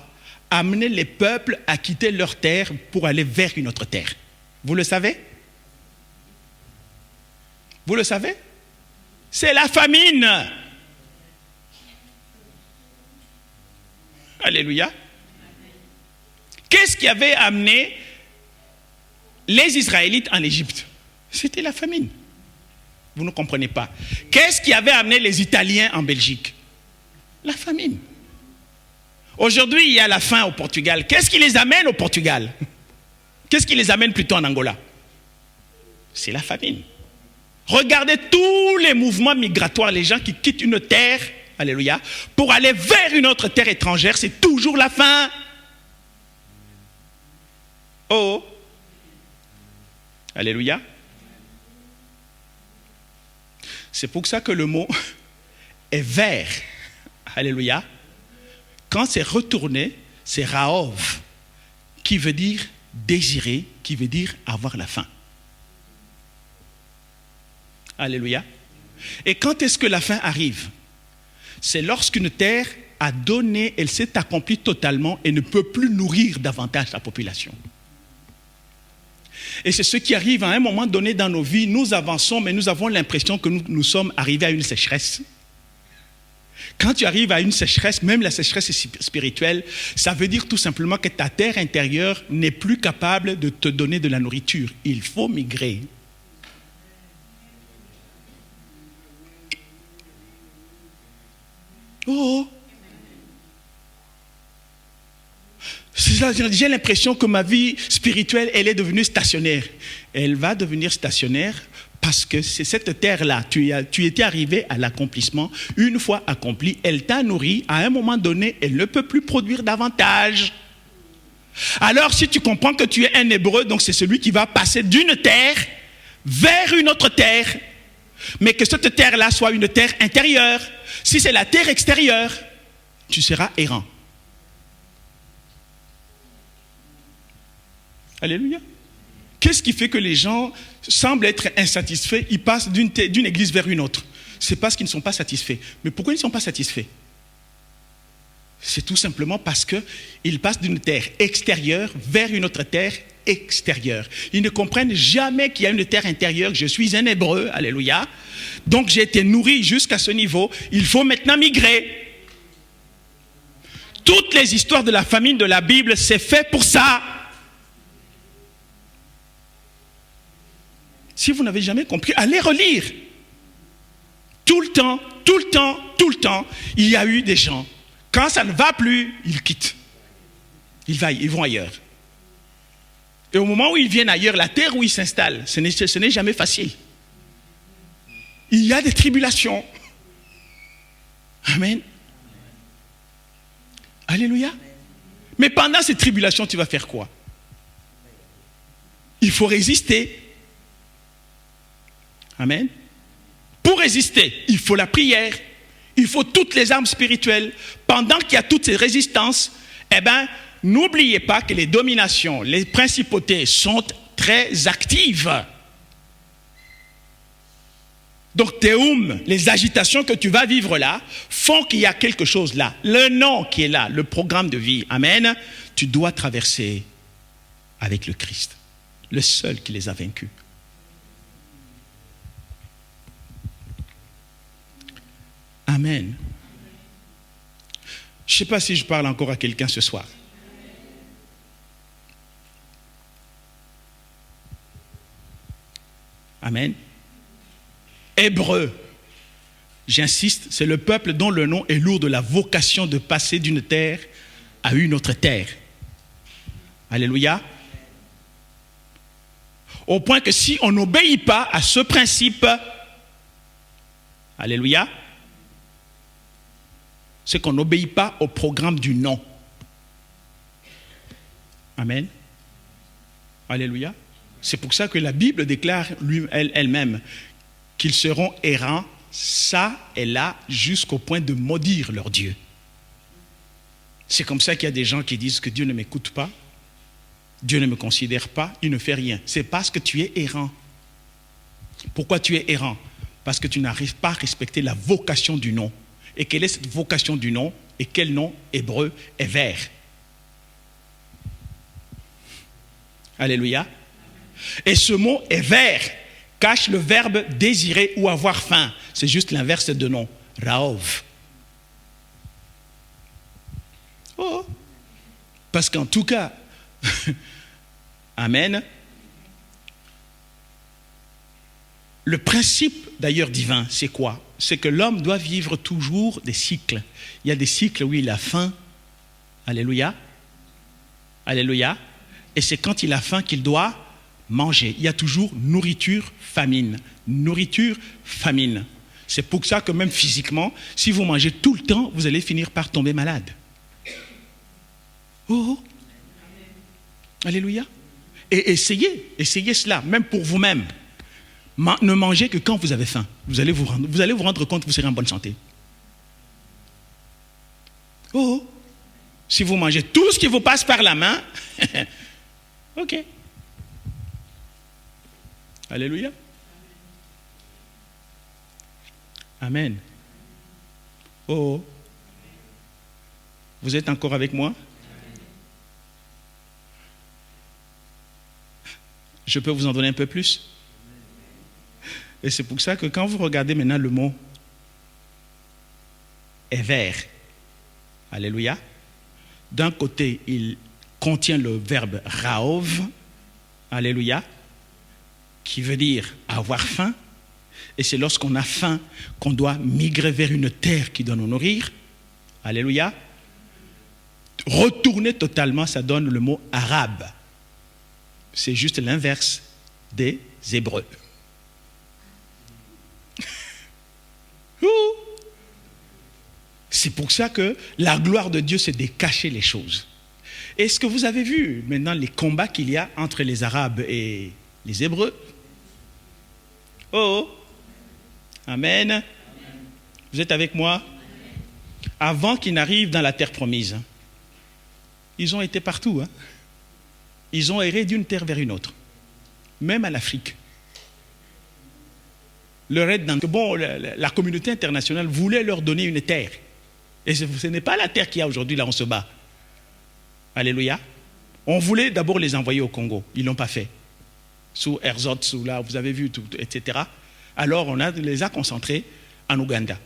amené les peuples à quitter leur terre pour aller vers une autre terre? Vous le savez? Vous le savez? C'est la famine. Alléluia. Qu'est-ce qui avait amené les Israélites en Égypte? C'était la famine. Vous ne comprenez pas. Qu'est-ce qui avait amené les Italiens en Belgique? La famine. Aujourd'hui, il y a la faim au Portugal. Qu'est-ce qui les amène au Portugal? Qu'est-ce qui les amène plutôt en Angola? C'est la famine. Regardez tous les mouvements migratoires, les gens qui quittent une terre, alléluia, pour aller vers une autre terre étrangère, c'est toujours la faim. Oh, alléluia. C'est pour ça que le mot est vert, alléluia. Quand c'est retourné, c'est Rahov, qui veut dire désirer, qui veut dire avoir la faim. Alléluia. Et quand est-ce que la faim arrive? C'est lorsqu'une terre a donné, elle s'est accomplie totalement et ne peut plus nourrir davantage la population. Et c'est ce qui arrive à un moment donné dans nos vies. Nous avançons, mais nous avons l'impression que nous sommes arrivés à une sécheresse. Quand tu arrives à une sécheresse, même la sécheresse spirituelle, ça veut dire tout simplement que ta terre intérieure n'est plus capable de te donner de la nourriture. Il faut migrer. Oh! J'ai l'impression que ma vie spirituelle, elle est devenue stationnaire. Elle va devenir stationnaire parce que c'est cette terre-là. Tu étais arrivé à l'accomplissement. Une fois accomplie, elle t'a nourri. À un moment donné, elle ne peut plus produire davantage. Alors, si tu comprends que tu es un Hébreu, donc c'est celui qui va passer d'une terre vers une autre terre, mais que cette terre-là soit une terre intérieure. Si c'est la terre extérieure, tu seras errant. Alléluia. Qu'est-ce qui fait que les gens semblent être insatisfaits? Ils passent d'une église vers une autre. C'est parce qu'ils ne sont pas satisfaits. Mais pourquoi ils ne sont pas satisfaits? C'est tout simplement parce qu'ils passent d'une terre extérieure vers une autre terre extérieure. Ils ne comprennent jamais qu'il y a une terre intérieure. Je suis un Hébreu, alléluia. Donc j'ai été nourri jusqu'à ce niveau. Il faut maintenant migrer. Toutes les histoires de la famine de la Bible, c'est fait pour ça. Si vous n'avez jamais compris, allez relire. Tout le temps, il y a eu des gens. Quand ça ne va plus, ils quittent. Ils vont ailleurs. Et au moment où ils viennent ailleurs, la terre où ils s'installent, ce n'est jamais facile. Il y a des tribulations. Amen. Alléluia. Mais pendant ces tribulations, tu vas faire quoi? Il faut résister. Amen. Pour résister, il faut la prière, il faut toutes les armes spirituelles. Pendant qu'il y a toutes ces résistances, n'oubliez pas que les dominations, les principautés sont très actives. Donc, les agitations que tu vas vivre là, font qu'il y a quelque chose là. Le nom qui est là, le programme de vie, amen, tu dois traverser avec le Christ, le seul qui les a vaincus. Amen. Je ne sais pas si je parle encore à quelqu'un ce soir. Amen. Hébreu, j'insiste, c'est le peuple dont le nom est lourd de la vocation de passer d'une terre à une autre terre. Alléluia. Au point que si on n'obéit pas à ce principe, alléluia, c'est qu'on n'obéit pas au programme du nom. Amen. Alléluia. C'est pour ça que la Bible déclare elle-même qu'ils seront errants, ça et là, jusqu'au point de maudire leur Dieu. C'est comme ça qu'il y a des gens qui disent que Dieu ne m'écoute pas, Dieu ne me considère pas, il ne fait rien. C'est parce que tu es errant. Pourquoi tu es errant? Parce que tu n'arrives pas à respecter la vocation du nom. Et quelle est cette vocation du nom? Et quel nom hébreu est vert? Alléluia. Et ce mot est vert cache le verbe désirer ou avoir faim. C'est juste l'inverse de nom. Raov. Oh. Parce qu'en tout cas, amen. Le principe d'ailleurs divin, c'est quoi? C'est que l'homme doit vivre toujours des cycles. Il y a des cycles où il a faim. Alléluia. Alléluia. Et c'est quand il a faim qu'il doit manger. Il y a toujours nourriture, famine. Nourriture, famine. C'est pour ça que même physiquement, si vous mangez tout le temps, vous allez finir par tomber malade. Oh. Alléluia. Et essayez cela, même pour vous-même. Ne mangez que quand vous avez faim. Vous allez vous rendre compte que vous serez en bonne santé. Oh, si vous mangez tout ce qui vous passe par la main, ok. Alléluia. Amen. Oh, vous êtes encore avec moi? Je peux vous en donner un peu plus? Et c'est pour ça que quand vous regardez maintenant le mot Ever, alléluia, d'un côté, il contient le verbe raov, alléluia, qui veut dire avoir faim. Et c'est lorsqu'on a faim qu'on doit migrer vers une terre qui doit nous nourrir. Alléluia. Retourner totalement, ça donne le mot arabe. C'est juste l'inverse des Hébreux. C'est pour ça que la gloire de Dieu, c'est de cacher les choses. Est-ce que vous avez vu maintenant les combats qu'il y a entre les Arabes et les Hébreux? Oh, amen. Amen. Vous êtes avec moi? Avant qu'ils n'arrivent dans la terre promise, ils ont été partout. Ils ont erré d'une terre vers une autre, même à l'Afrique. La communauté internationale voulait leur donner une terre. Et ce n'est pas la terre qu'il y a aujourd'hui, là on se bat. Alléluia. On voulait d'abord les envoyer au Congo. Ils ne l'ont pas fait. Sous Herzog, sous là, vous avez vu, tout, etc. Alors on les a concentrés en Ouganda.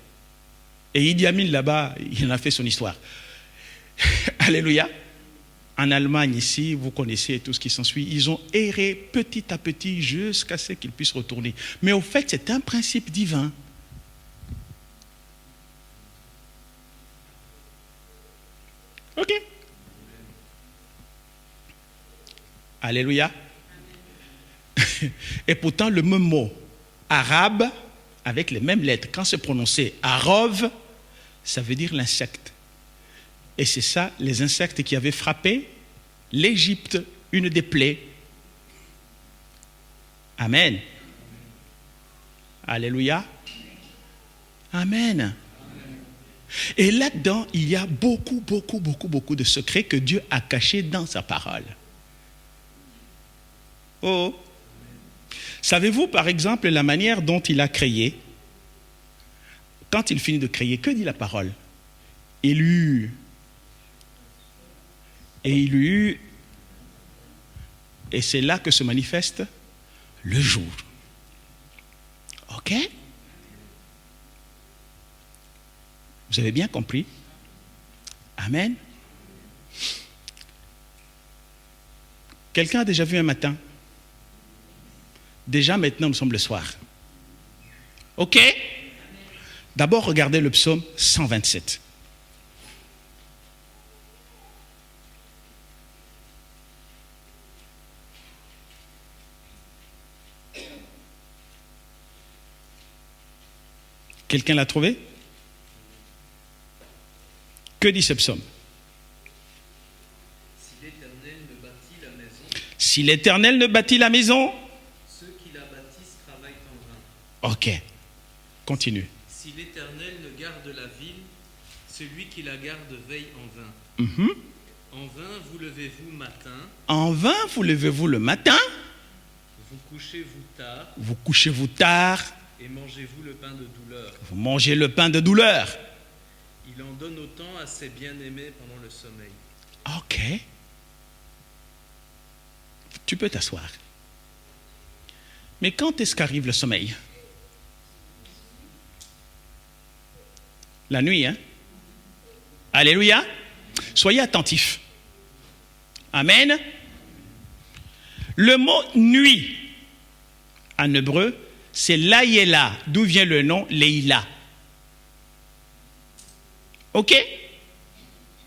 Et Idi Amin là-bas, il en a fait son histoire. Alléluia. En Allemagne ici, vous connaissez tout ce qui s'ensuit. Ils ont erré petit à petit jusqu'à ce qu'ils puissent retourner. Mais au fait, c'est un principe divin. Ok. Alléluia. Et pourtant, le même mot arabe, avec les mêmes lettres, quand c'est prononcé arov, ça veut dire l'insecte. Et c'est ça, les insectes qui avaient frappé l'Égypte, une des plaies. Amen. Alléluia. Amen. Et là-dedans, il y a beaucoup de secrets que Dieu a cachés dans sa parole. Oh. Savez-vous, par exemple, la manière dont il a créé? Quand il finit de créer, que dit la parole? Il eut. Et c'est là que se manifeste le jour. Ok? Vous avez bien compris? Amen. Quelqu'un a déjà vu un matin? Déjà maintenant, nous sommes le soir. Ok? D'abord, regardez le psaume 127. Quelqu'un l'a trouvé? Que dit ce psaume? Si l'Éternel ne bâtit la maison, si l'Éternel ne bâtit la maison, ceux qui la bâtissent travaillent en vain. Ok, continue. Si l'Éternel ne garde la ville, celui qui la garde veille en vain. En vain vous levez-vous matin. En vain vous levez-vous le matin. Vous couchez-vous tard. Vous couchez-vous tard. Et mangez-vous le pain de douleur. Vous mangez le pain de douleur. Il en donne autant à ses bien-aimés pendant le sommeil. Ok. Tu peux t'asseoir. Mais quand est-ce qu'arrive le sommeil? La nuit, hein? Alléluia. Soyez attentifs. Amen. Le mot nuit, en hébreu, c'est Laïla, d'où vient le nom Leïla. Ok?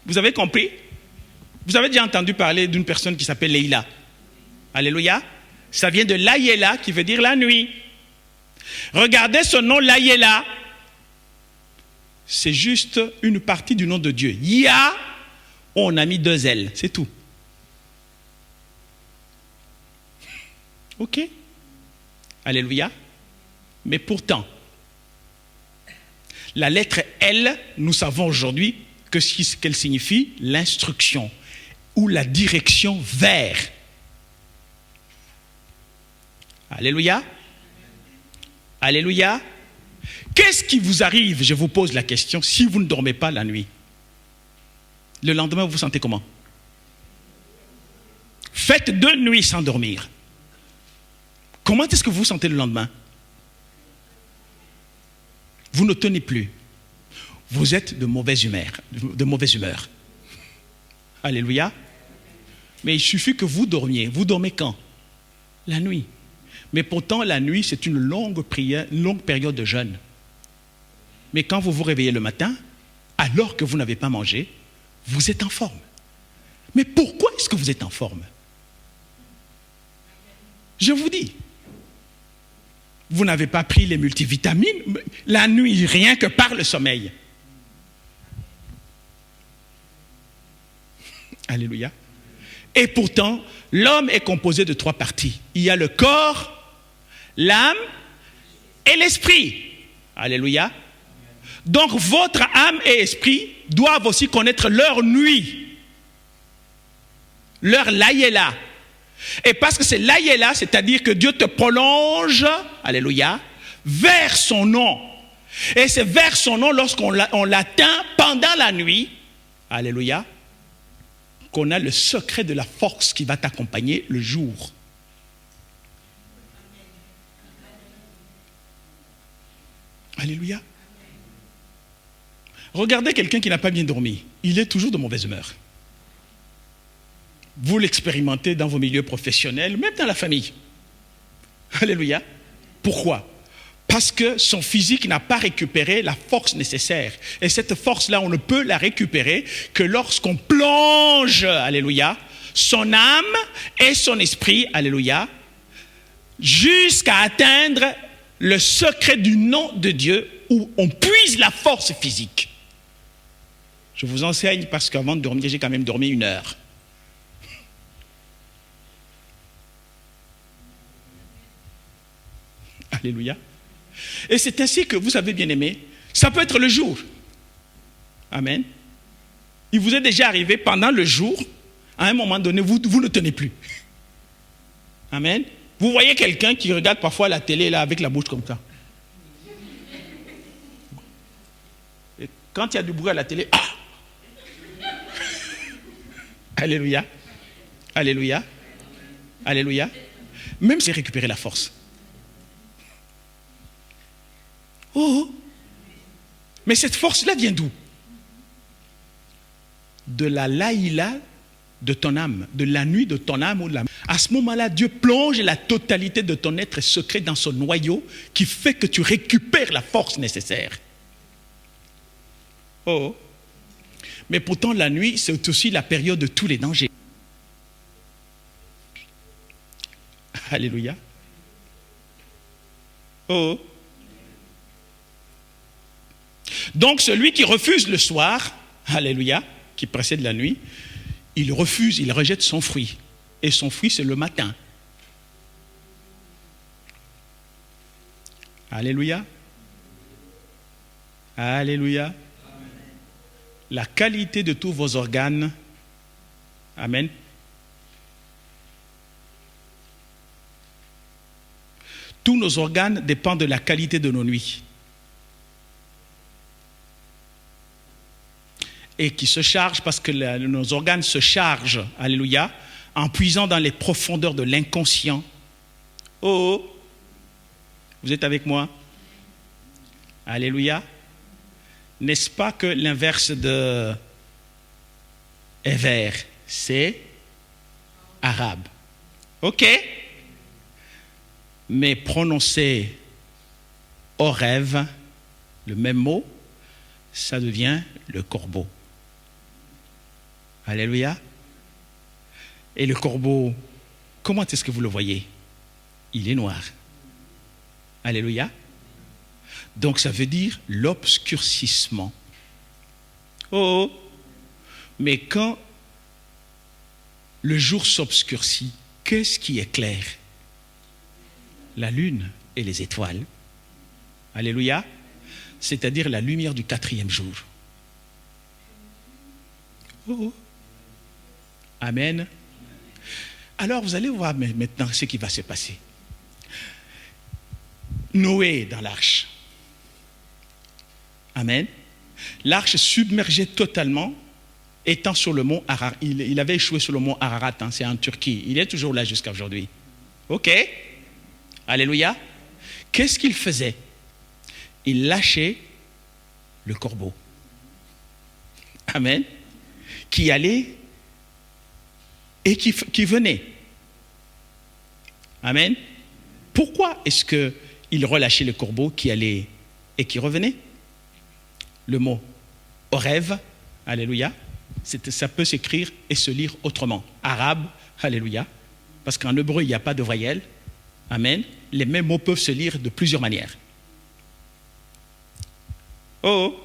Vous avez compris? Vous avez déjà entendu parler d'une personne qui s'appelle Leïla? Alléluia. Ça vient de Laïla qui veut dire la nuit. Regardez ce nom Laïla. C'est juste une partie du nom de Dieu. Ya, on a mis 2 L, c'est tout. Ok? Alléluia. Mais pourtant, la lettre L, nous savons aujourd'hui que ce qu'elle signifie, l'instruction ou la direction vers. Alléluia. Alléluia. Qu'est-ce qui vous arrive, je vous pose la question, si vous ne dormez pas la nuit? Le lendemain, vous vous sentez comment? Faites 2 nuits sans dormir. Comment est-ce que vous vous sentez le lendemain? Vous ne tenez plus. Vous êtes de mauvaise humeur. Alléluia. Mais il suffit que vous dormiez. Vous dormez quand? La nuit. Mais pourtant, la nuit, c'est une longue période de jeûne. Mais quand vous vous réveillez le matin, alors que vous n'avez pas mangé, vous êtes en forme. Mais pourquoi est-ce que vous êtes en forme? Je vous dis, vous n'avez pas pris les multivitamines la nuit, rien que par le sommeil. Alléluia. Et pourtant, l'homme est composé de 3 parties. Il y a le corps, l'âme et l'esprit. Alléluia. Donc, votre âme et esprit doivent aussi connaître leur nuit, leur layéla. Et parce que c'est layéla, c'est-à-dire que Dieu te prolonge, alléluia, vers son nom. Et c'est vers son nom, lorsqu'on l'atteint pendant la nuit, alléluia, qu'on a le secret de la force qui va t'accompagner le jour. Alléluia. Regardez quelqu'un qui n'a pas bien dormi. Il est toujours de mauvaise humeur. Vous l'expérimentez dans vos milieux professionnels, même dans la famille. Alléluia. Pourquoi? Parce que son physique n'a pas récupéré la force nécessaire. Et cette force-là, on ne peut la récupérer que lorsqu'on plonge, alléluia, son âme et son esprit, alléluia, jusqu'à atteindre le secret du nom de Dieu où on puise la force physique. Je vous enseigne parce qu'avant de dormir, j'ai quand même dormi 1 heure. Alléluia. Et c'est ainsi que vous savez, bien aimé, ça peut être le jour. Amen. Il vous est déjà arrivé pendant le jour, à un moment donné, vous ne tenez plus. Amen. Vous voyez quelqu'un qui regarde parfois la télé là, avec la bouche comme ça. Et quand il y a du bruit à la télé, ah! Alléluia. Alléluia. Alléluia. Même si récupérer la force. Oh! Mais cette force-là vient d'où? De la laïla de ton âme, de la nuit de ton âme ou de l'âme. À ce moment-là, Dieu plonge la totalité de ton être secret dans son noyau qui fait que tu récupères la force nécessaire. Oh! Mais pourtant, la nuit, c'est aussi la période de tous les dangers. Alléluia. Oh! Donc, celui qui refuse le soir, alléluia, qui précède la nuit, il refuse, il rejette son fruit. Et son fruit, c'est le matin. Alléluia. Alléluia. La qualité de tous vos organes, amen. Tous nos organes dépendent de la qualité de nos nuits. Et qui se chargent parce que nos organes se chargent, alléluia, en puisant dans les profondeurs de l'inconscient. Oh, vous êtes avec moi? Alléluia. N'est-ce pas que l'inverse de Ever, c'est arabe? Ok. Mais prononcer au rêve, le même mot, ça devient le corbeau. Alléluia. Et le corbeau, comment est-ce que vous le voyez? Il est noir. Alléluia. Donc ça veut dire l'obscurcissement. Oh! Mais quand le jour s'obscurcit, qu'est-ce qui est clair? La lune et les étoiles. Alléluia. C'est-à-dire la lumière du 4e jour. Oh! Amen. Alors vous allez voir maintenant ce qui va se passer. Noé dans l'arche. Amen. L'arche submergée totalement, étant sur le mont Ararat. Il avait échoué sur le mont Ararat, c'est en Turquie. Il est toujours là jusqu'à aujourd'hui. Ok. Alléluia. Qu'est-ce qu'il faisait? Il lâchait le corbeau. Amen. Qui allait et qui venait. Amen. Pourquoi est-ce qu'il relâchait le corbeau qui allait et qui revenait? Le mot Orev, alléluia, ça peut s'écrire et se lire autrement. Arabe, alléluia, parce qu'en hébreu, il n'y a pas de voyelle. Amen. Les mêmes mots peuvent se lire de plusieurs manières. Oh!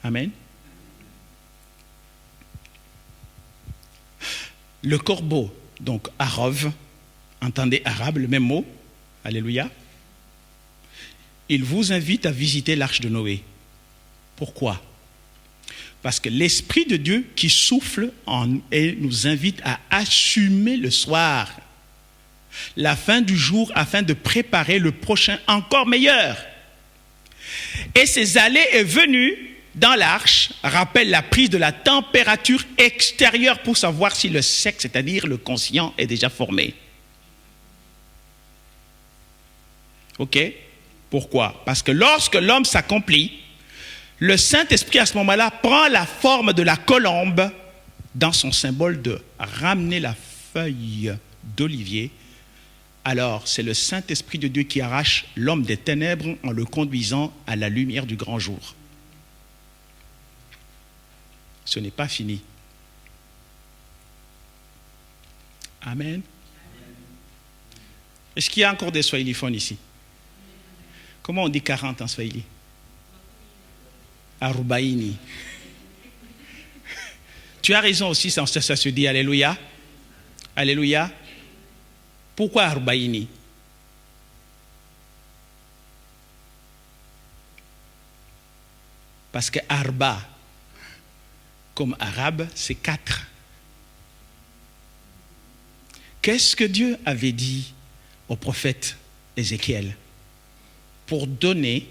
Amen. Le corbeau, donc Arov, entendez arabe, le même mot, alléluia. Il vous invite à visiter l'arche de Noé. Pourquoi? Parce que l'Esprit de Dieu qui souffle et nous invite à assumer le soir la fin du jour afin de préparer le prochain encore meilleur. Et ces allées et venues dans l'arche rappellent la prise de la température extérieure pour savoir si le sexe, c'est-à-dire le conscient, est déjà formé. Ok? Pourquoi? Parce que lorsque l'homme s'accomplit, le Saint-Esprit à ce moment-là prend la forme de la colombe dans son symbole de ramener la feuille d'olivier. Alors, c'est le Saint-Esprit de Dieu qui arrache l'homme des ténèbres en le conduisant à la lumière du grand jour. Ce n'est pas fini. Amen. Est-ce qu'il y a encore des swahiliphones ici? Comment on dit 40 en swahili? Arubaini. Tu as raison aussi, ça se dit alléluia. Alléluia. Pourquoi Arubaini? Parce que Arba, comme arabe, c'est 4. Qu'est-ce que Dieu avait dit au prophète Ézéchiel pour donner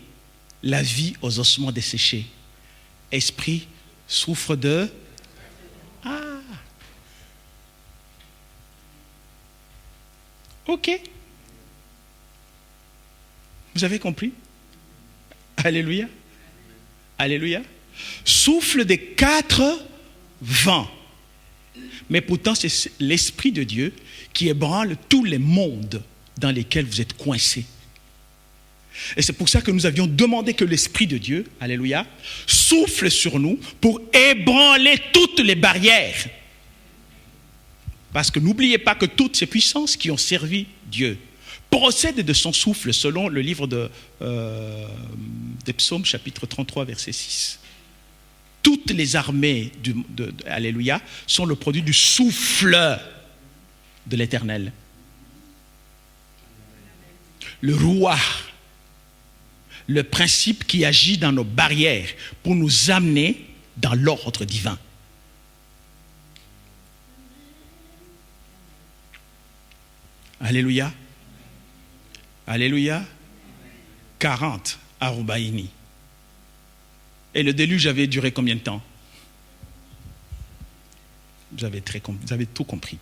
la vie aux ossements desséchés? Esprit souffre de... Ah! Ok. Vous avez compris? Alléluia. Alléluia. Souffle des 4 vents. Mais pourtant, c'est l'Esprit de Dieu qui ébranle tous les mondes dans lesquels vous êtes coincés. Et c'est pour ça que nous avions demandé que l'Esprit de Dieu, alléluia, souffle sur nous pour ébranler toutes les barrières. Parce que n'oubliez pas que toutes ces puissances qui ont servi Dieu procèdent de son souffle, selon le livre des Psaumes, chapitre 33, verset 6. Toutes les armées, alléluia, sont le produit du souffle de l'Éternel. Le roi, le principe qui agit dans nos barrières pour nous amener dans l'ordre divin. Alléluia. Alléluia. 40 Arubaini. Et le déluge avait duré combien de temps? Vous avez tout compris.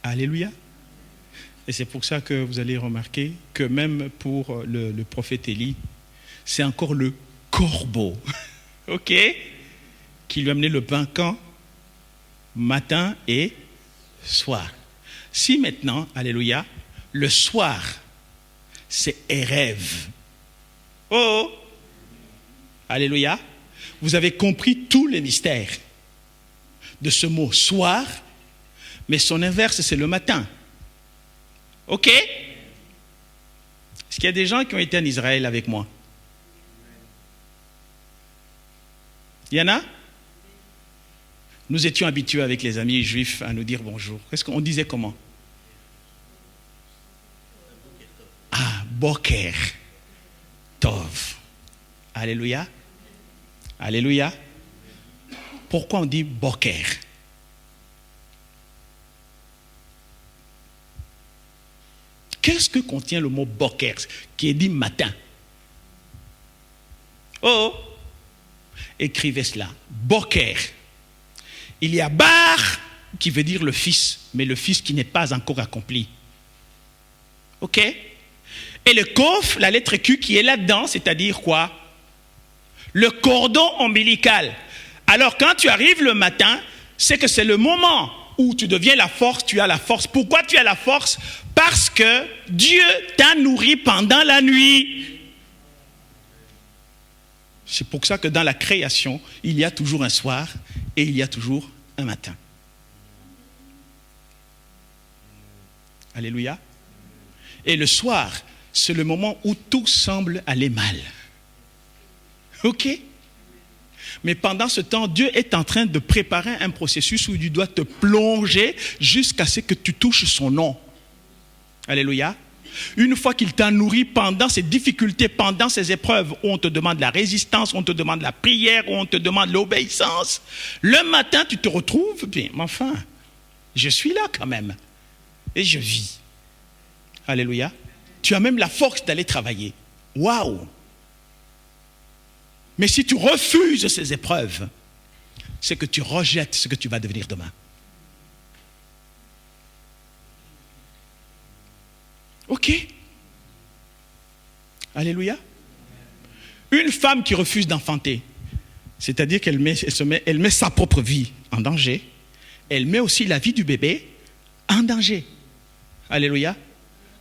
Alléluia. Et c'est pour ça que vous allez remarquer que même pour le prophète Élie, c'est encore le corbeau, ok, qui lui amenait le pain quand? Matin et soir. Si maintenant, alléluia, le soir, c'est Erev. Oh, alléluia, vous avez compris tous les mystères de ce mot soir, mais son inverse, c'est le matin. Ok? Est-ce qu'il y a des gens qui ont été en Israël avec moi? Il y en a? Nous étions habitués avec les amis juifs à nous dire bonjour. Est-ce qu'on disait comment? Ah, Boker Tov. Alléluia. Alléluia. Pourquoi on dit Boker? Qu'est-ce que contient le mot Boker, qui est dit matin? Oh, écrivez cela. Boker. Il y a Bar, qui veut dire le fils, mais le fils qui n'est pas encore accompli. Ok? Et le Kof, la lettre Q qui est là-dedans, c'est-à-dire quoi? Le cordon ombilical. Alors quand tu arrives le matin, c'est que c'est le moment où tu deviens la force, tu as la force. Pourquoi tu as la force? Parce que Dieu t'a nourri pendant la nuit. C'est pour ça que dans la création, il y a toujours un soir et il y a toujours un matin. Alléluia. Et le soir, c'est le moment où tout semble aller mal. Ok? Mais pendant ce temps, Dieu est en train de préparer un processus où il doit te plonger jusqu'à ce que tu touches son nom. Alléluia. Une fois qu'il t'a nourri pendant ces difficultés, pendant ces épreuves où on te demande la résistance, on te demande la prière, où on te demande l'obéissance, le matin tu te retrouves, bien, mais enfin, je suis là quand même. Et je vis. Alléluia. Tu as même la force d'aller travailler. Waouh! Mais si tu refuses ces épreuves, c'est que tu rejettes ce que tu vas devenir demain. Ok? Alléluia. Une femme qui refuse d'enfanter, c'est-à-dire qu'elle met sa propre vie en danger, elle met aussi la vie du bébé en danger. Alléluia.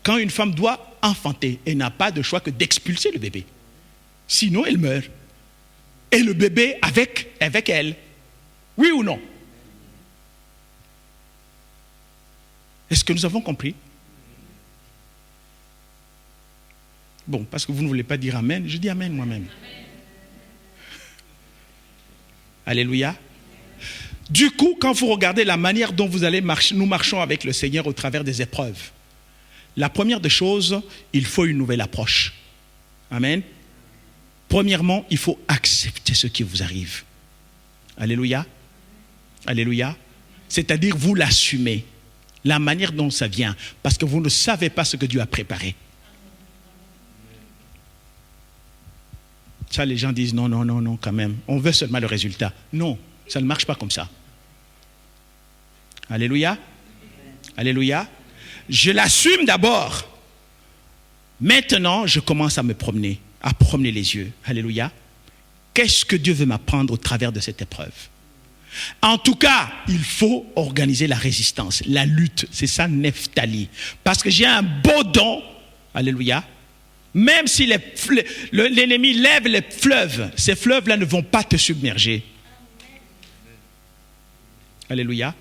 Quand une femme doit enfanter, elle n'a pas de choix que d'expulser le bébé. Sinon, elle meurt. Et le bébé avec elle. Oui ou non? Est-ce que nous avons compris? Bon, parce que vous ne voulez pas dire amen, je dis amen moi-même. Alléluia. Du coup, quand vous regardez la manière dont vous allez marcher, nous marchons avec le Seigneur au travers des épreuves, la première des choses, il faut une nouvelle approche. Amen. Premièrement, il faut accepter ce qui vous arrive. Alléluia. Alléluia. C'est-à-dire, vous l'assumez. La manière dont ça vient. Parce que vous ne savez pas ce que Dieu a préparé. Ça, les gens disent non, non, non, non, quand même. On veut seulement le résultat. Non, ça ne marche pas comme ça. Alléluia. Alléluia. Je l'assume d'abord. Maintenant, je commence à me promener, à promener les yeux. Alléluia. Qu'est-ce que Dieu veut m'apprendre au travers de cette épreuve? En tout cas, il faut organiser la résistance, la lutte. C'est ça, Nephtali. Parce que j'ai un beau don. Alléluia. Même si l'ennemi lève les fleuves, ces fleuves-là ne vont pas te submerger. Alléluia.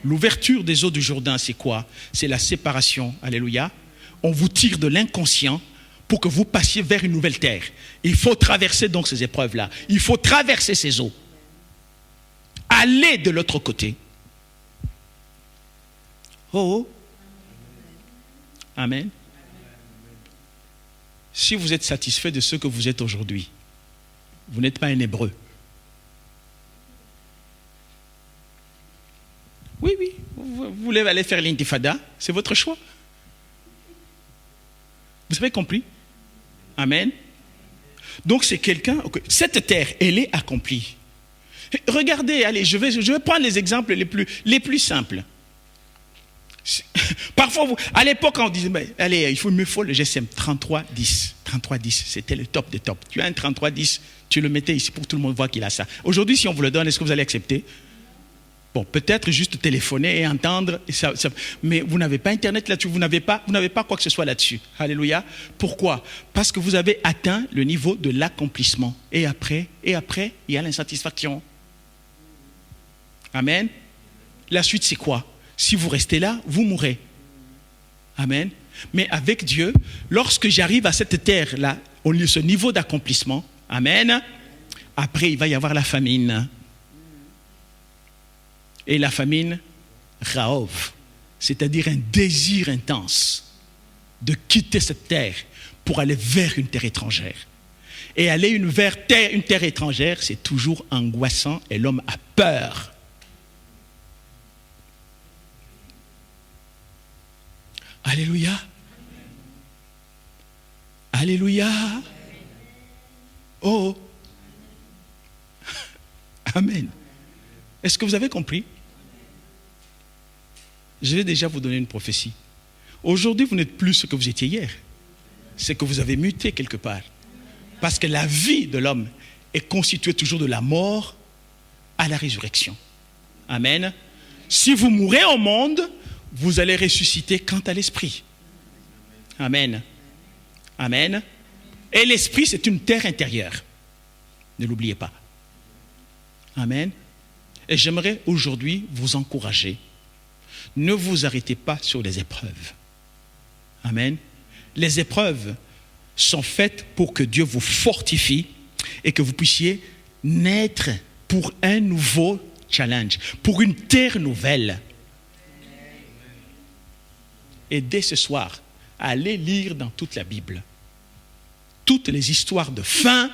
L'ouverture des eaux du Jourdain, c'est quoi? C'est la séparation. Alléluia. On vous tire de l'inconscient pour que vous passiez vers une nouvelle terre. Il faut traverser donc ces épreuves-là. Il faut traverser ces eaux. Aller de l'autre côté. Oh. Amen. Si vous êtes satisfait de ce que vous êtes aujourd'hui, vous n'êtes pas un Hébreu. Oui, oui, vous voulez aller faire l'intifada, c'est votre choix. Vous avez compris? Amen. Donc c'est quelqu'un, cette terre, elle est accomplie. Regardez, allez, je vais prendre les exemples les plus simples. Parfois, à l'époque, on disait, allez, il me faut le GSM 3310. 3310, c'était le top des tops. Tu as un 3310, tu le mettais ici pour que tout le monde voit qu'il a ça. Aujourd'hui, si on vous le donne, est-ce que vous allez accepter? Bon, peut-être juste téléphoner et entendre, mais vous n'avez pas Internet là-dessus, vous n'avez pas quoi que ce soit là-dessus. Alléluia. Pourquoi? Parce que vous avez atteint le niveau de l'accomplissement. Et après, il y a l'insatisfaction. Amen. La suite, c'est quoi? Si vous restez là, vous mourrez. Amen. Mais avec Dieu, lorsque j'arrive à cette terre-là, ce niveau d'accomplissement, amen, après il va y avoir la famine. Et la famine, Raov, c'est-à-dire un désir intense de quitter cette terre pour aller vers une terre étrangère. Et aller vers une terre étrangère, c'est toujours angoissant et l'homme a peur. Alléluia. Alléluia. Oh, Amen. Est-ce que vous avez compris? Je vais déjà vous donner une prophétie. Aujourd'hui, vous n'êtes plus ce que vous étiez hier. C'est que vous avez muté quelque part. Parce que la vie de l'homme est constituée toujours de la mort à la résurrection. Amen. Si vous mourrez au monde, vous allez ressusciter quant à l'esprit. Amen. Amen. Et l'esprit, c'est une terre intérieure. Ne l'oubliez pas. Amen. Et j'aimerais aujourd'hui vous encourager. Ne vous arrêtez pas sur les épreuves. Amen. Les épreuves sont faites pour que Dieu vous fortifie et que vous puissiez naître pour un nouveau challenge, pour une terre nouvelle. Et dès ce soir, allez lire dans toute la Bible toutes les histoires de fin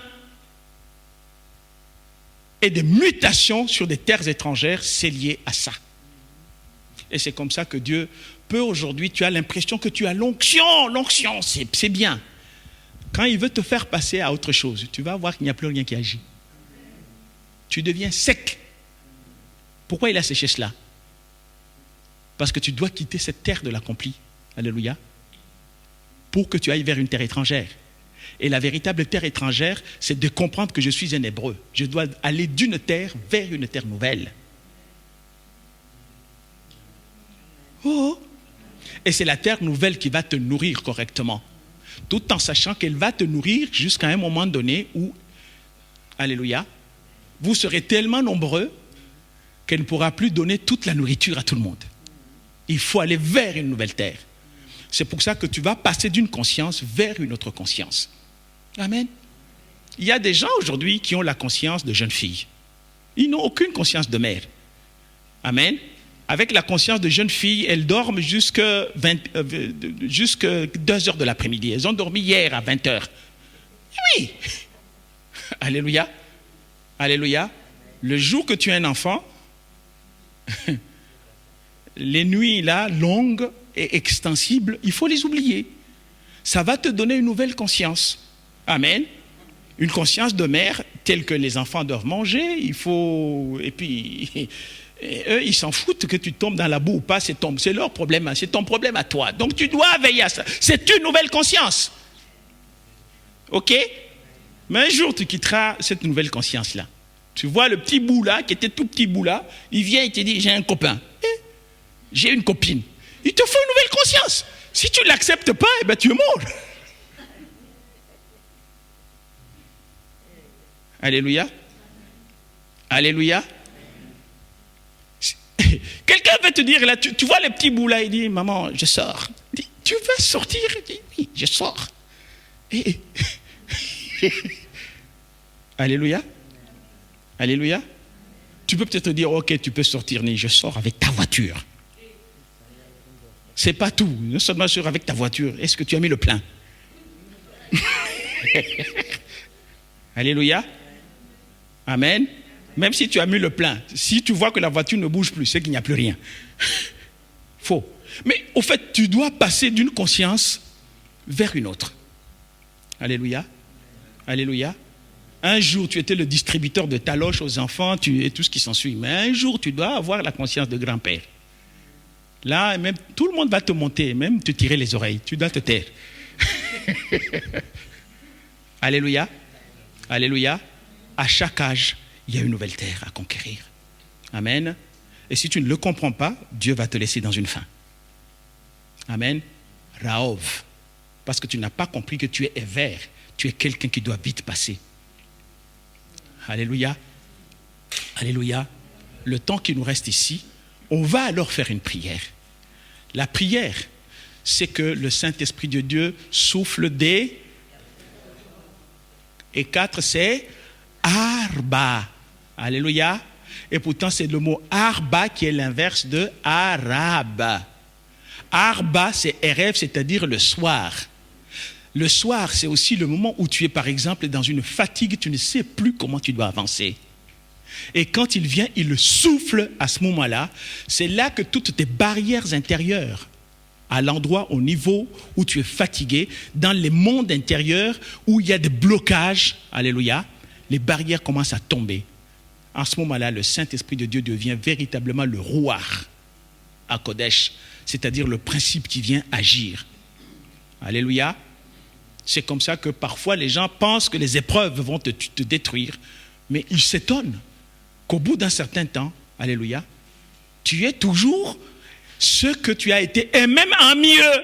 et de mutations sur des terres étrangères, c'est lié à ça. Et c'est comme ça que Dieu peut aujourd'hui, tu as l'impression que tu as l'onction. L'onction, c'est bien. Quand il veut te faire passer à autre chose, tu vas voir qu'il n'y a plus rien qui agit. Tu deviens sec. Pourquoi il a séché cela? Parce que tu dois quitter cette terre de l'accompli. Alléluia. Pour que tu ailles vers une terre étrangère. Et la véritable terre étrangère, c'est de comprendre que je suis un Hébreu. Je dois aller d'une terre vers une terre nouvelle. Oh! Et c'est la terre nouvelle qui va te nourrir correctement. Tout en sachant qu'elle va te nourrir jusqu'à un moment donné où, alléluia, vous serez tellement nombreux qu'elle ne pourra plus donner toute la nourriture à tout le monde. Il faut aller vers une nouvelle terre. C'est pour ça que tu vas passer d'une conscience vers une autre conscience. Amen. Il y a des gens aujourd'hui qui ont la conscience de jeunes filles. Ils n'ont aucune conscience de mère. Amen. Avec la conscience de jeunes filles, elles dorment jusqu'à 2 heures de l'après-midi. Elles ont dormi hier à 20 heures. Oui. Alléluia. Alléluia. Le jour que tu es un enfant, les nuits là, longues et extensibles, il faut les oublier. Ça va te donner une nouvelle conscience. Amen. Une conscience de mère telle que les enfants doivent manger. Il faut... Et puis... Et eux, ils s'en foutent que tu tombes dans la boue ou pas, c'est leur problème, c'est ton problème à toi. Donc tu dois veiller à ça. C'est une nouvelle conscience. Ok? Mais un jour, tu quitteras cette nouvelle conscience-là. Tu vois le petit bout là, qui était tout petit bout là, il vient et te dit, j'ai un copain. J'ai une copine. Il te faut une nouvelle conscience. Si tu ne l'acceptes pas, eh ben, tu es mort. Alléluia. Alléluia. Quelqu'un va te dire, là, tu vois les petits bouts là, il dit, maman, je sors. Il dit, tu vas sortir? Il dit, oui, je sors. Alléluia. Alléluia. Tu peux peut-être dire, ok, tu peux sortir, mais je sors avec ta voiture. C'est pas tout. Non seulement je sors avec ta voiture, est-ce que tu as mis le plein? Alléluia. Amen. Même si tu as mis le plein, si tu vois que la voiture ne bouge plus, c'est qu'il n'y a plus rien. Faux. Mais au fait, tu dois passer d'une conscience vers une autre. Alléluia. Alléluia. Un jour, tu étais le distributeur de taloches aux enfants et tout ce qui s'ensuit. Mais un jour, tu dois avoir la conscience de grand-père. Là, même, tout le monde va te monter, même te tirer les oreilles. Tu dois te taire. Alléluia. Alléluia. À chaque âge, il y a une nouvelle terre à conquérir. Amen. Et si tu ne le comprends pas, Dieu va te laisser dans une faim. Amen. Raov. Parce que tu n'as pas compris que tu es vert. Tu es quelqu'un qui doit vite passer. Alléluia. Alléluia. Le temps qui nous reste ici, on va alors faire une prière. La prière, c'est que le Saint-Esprit de Dieu souffle des... Et 4, c'est Arba. Alléluia. Et pourtant, c'est le mot Arba qui est l'inverse de Arabe. Arba, c'est Erev, c'est-à-dire le soir. Le soir, c'est aussi le moment où tu es, par exemple, dans une fatigue, tu ne sais plus comment tu dois avancer. Et quand il vient, il souffle à ce moment-là. C'est là que toutes tes barrières intérieures, à l'endroit, au niveau où tu es fatigué, dans les mondes intérieurs où il y a des blocages, alléluia, les barrières commencent à tomber. en ce moment-là, le Saint-Esprit de Dieu devient véritablement le rouar à Kodesh, c'est-à-dire le principe qui vient agir. Alléluia. C'est comme ça que parfois les gens pensent que les épreuves vont te détruire, mais ils s'étonnent qu'au bout d'un certain temps, alléluia, tu es toujours ce que tu as été, et même en mieux.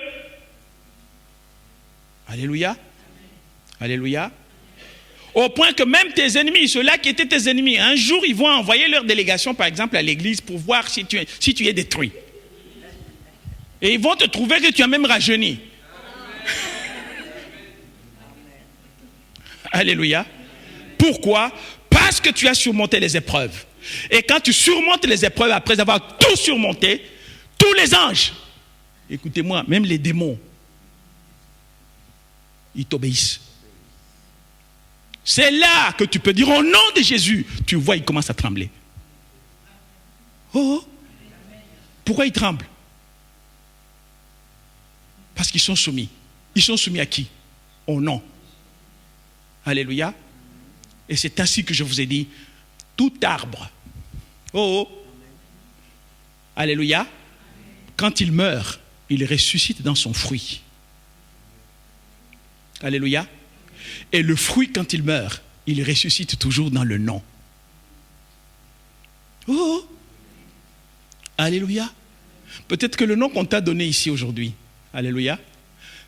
Alléluia. Alléluia. Au point que même tes ennemis, ceux-là qui étaient tes ennemis, un jour, ils vont envoyer leur délégation, par exemple, à l'église pour voir si tu es détruit. Et ils vont te trouver que tu as même rajeuni. Alléluia. Pourquoi? Parce que tu as surmonté les épreuves. Et quand tu surmontes les épreuves, après avoir tout surmonté, tous les anges, écoutez-moi, même les démons, ils t'obéissent. C'est là que tu peux dire au nom de Jésus. Tu vois, ils commencent à trembler. Oh, pourquoi ils tremblent? Parce qu'ils sont soumis. Ils sont soumis à qui? Au nom. Alléluia. Et c'est ainsi que je vous ai dit, tout arbre, alléluia, quand il meurt, il ressuscite dans son fruit. Alléluia. Et le fruit, quand il meurt, il ressuscite toujours dans le nom. Alléluia. Peut-être que le nom qu'on t'a donné ici aujourd'hui, alléluia,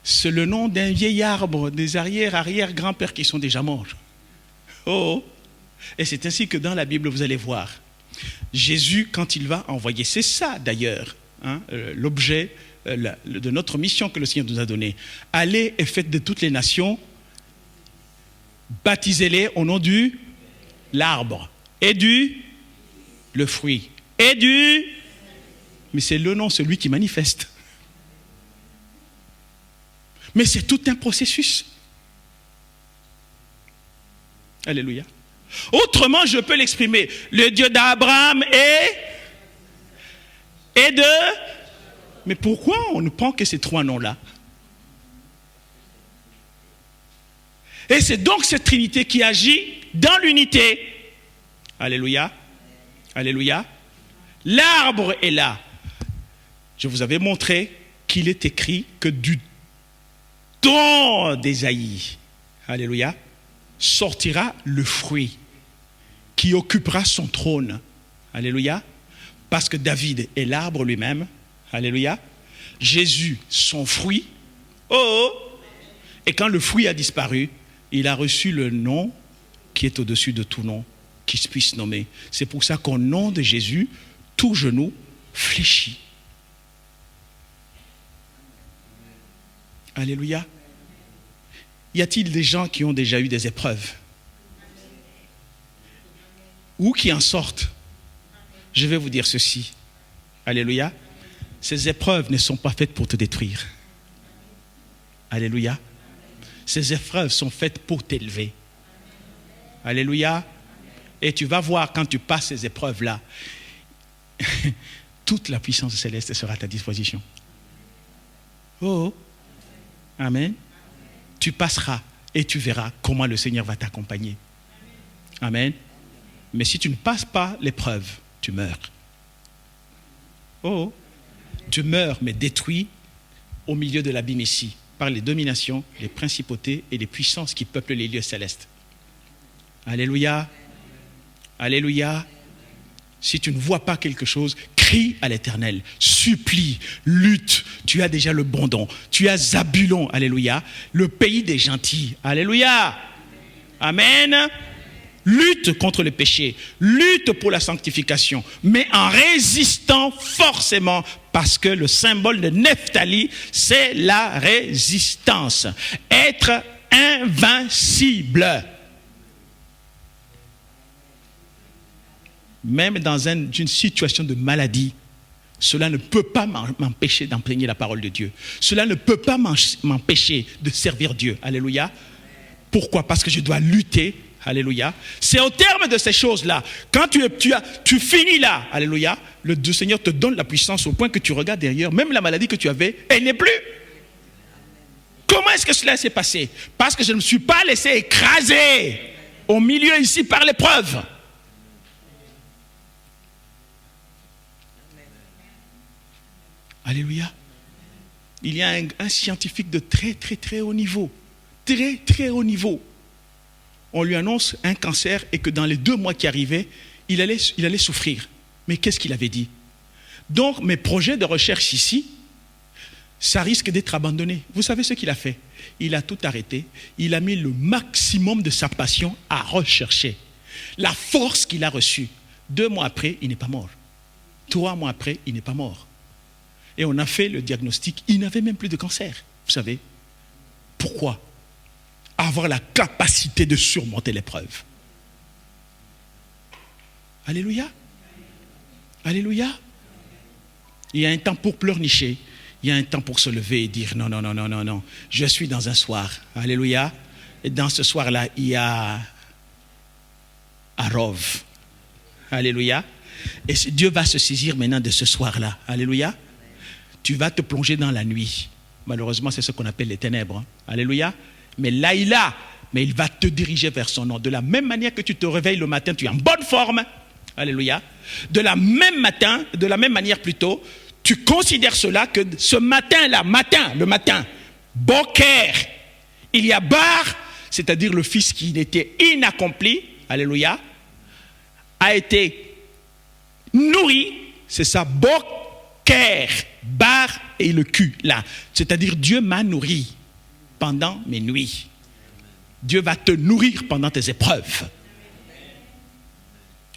c'est le nom d'un vieil arbre, des arrière-grands-pères qui sont déjà morts. Et c'est ainsi que dans la Bible, vous allez voir, Jésus, quand il va envoyer, c'est ça d'ailleurs, l'objet de notre mission que le Seigneur nous a donnée. Allez et faites de toutes les nations, baptisez-les au nom du l'arbre, et le fruit, et mais c'est le nom, celui qui manifeste. Mais c'est tout un processus. Alléluia. Autrement, je peux l'exprimer. Le Dieu d'Abraham et de... Mais pourquoi on ne prend que ces trois noms-là? Et c'est donc cette Trinité qui agit dans l'unité. Alléluia. Alléluia. L'arbre est là. Je vous avais montré qu'il est écrit que du temps d'Ésaïe, alléluia, sortira le fruit qui occupera son trône. Alléluia. Parce que David est l'arbre lui-même. Alléluia. Jésus, son fruit. Et quand le fruit a disparu, il a reçu le nom qui est au-dessus de tout nom, qui se puisse nommer. C'est pour ça qu'au nom de Jésus, tout genou fléchit. Alléluia. Y a-t-il des gens qui ont déjà eu des épreuves? Ou qui en sortent? Je vais vous dire ceci. Alléluia. Ces épreuves ne sont pas faites pour te détruire. Alléluia. Ces épreuves sont faites pour t'élever. Alléluia. Et tu vas voir quand tu passes ces épreuves-là, toute la puissance céleste sera à ta disposition. Amen. Tu passeras et tu verras comment le Seigneur va t'accompagner. Amen. Mais si tu ne passes pas l'épreuve, tu meurs. Tu meurs, mais détruit au milieu de l'abîme ici, par les dominations, les principautés et les puissances qui peuplent les lieux célestes. Alléluia. Alléluia. Si tu ne vois pas quelque chose, crie à l'Éternel, supplie, lutte. Tu as déjà le bon don. Tu as Zabulon, alléluia, le pays des gentils. Alléluia. Amen. Lutte contre le péché, lutte pour la sanctification, mais en résistant forcément, parce que le symbole de Nephtali, c'est la résistance. Être invincible. Même dans une situation de maladie, cela ne peut pas m'empêcher d'enseigner la parole de Dieu. Cela ne peut pas m'empêcher de servir Dieu. Alléluia. Pourquoi? Parce que je dois lutter. Alléluia. C'est au terme de ces choses-là, quand tu finis là, alléluia, le Seigneur te donne la puissance au point que tu regardes derrière, même la maladie que tu avais, elle n'est plus. Comment est-ce que cela s'est passé? Parce que je ne me suis pas laissé écraser au milieu ici par l'épreuve. Alléluia. Il y a un scientifique de très, très, très haut niveau. Très, très haut niveau. On lui annonce un cancer et que dans les 2 mois qui arrivaient, il allait souffrir. Mais qu'est-ce qu'il avait dit? Donc, mes projets de recherche ici, ça risque d'être abandonné. Vous savez ce qu'il a fait? Il a tout arrêté. Il a mis le maximum de sa passion à rechercher. La force qu'il a reçue. 2 mois après, il n'est pas mort. 3 mois après, il n'est pas mort. Et on a fait le diagnostic. Il n'avait même plus de cancer. Vous savez? Pourquoi? Avoir la capacité de surmonter l'épreuve. Alléluia. Alléluia. Il y a un temps pour pleurnicher. Il y a un temps pour se lever et dire non, non, non, non, non, non. Je suis dans un soir. Alléluia. Et dans ce soir-là, il y a Arov. Alléluia. Et Dieu va se saisir maintenant de ce soir-là. Alléluia. Tu vas te plonger dans la nuit. Malheureusement, c'est ce qu'on appelle les ténèbres. Alléluia. Mais là, mais il va te diriger vers son nom. De la même manière que tu te réveilles le matin, tu es en bonne forme. Alléluia. De la même manière plutôt, tu considères cela que ce matin-là, le matin, Boker, il y a Bar, c'est-à-dire le fils qui était inaccompli, alléluia, a été nourri, c'est ça, Boker, Bar et le cul, là. C'est-à-dire Dieu m'a nourri pendant mes nuits. Dieu va te nourrir pendant tes épreuves.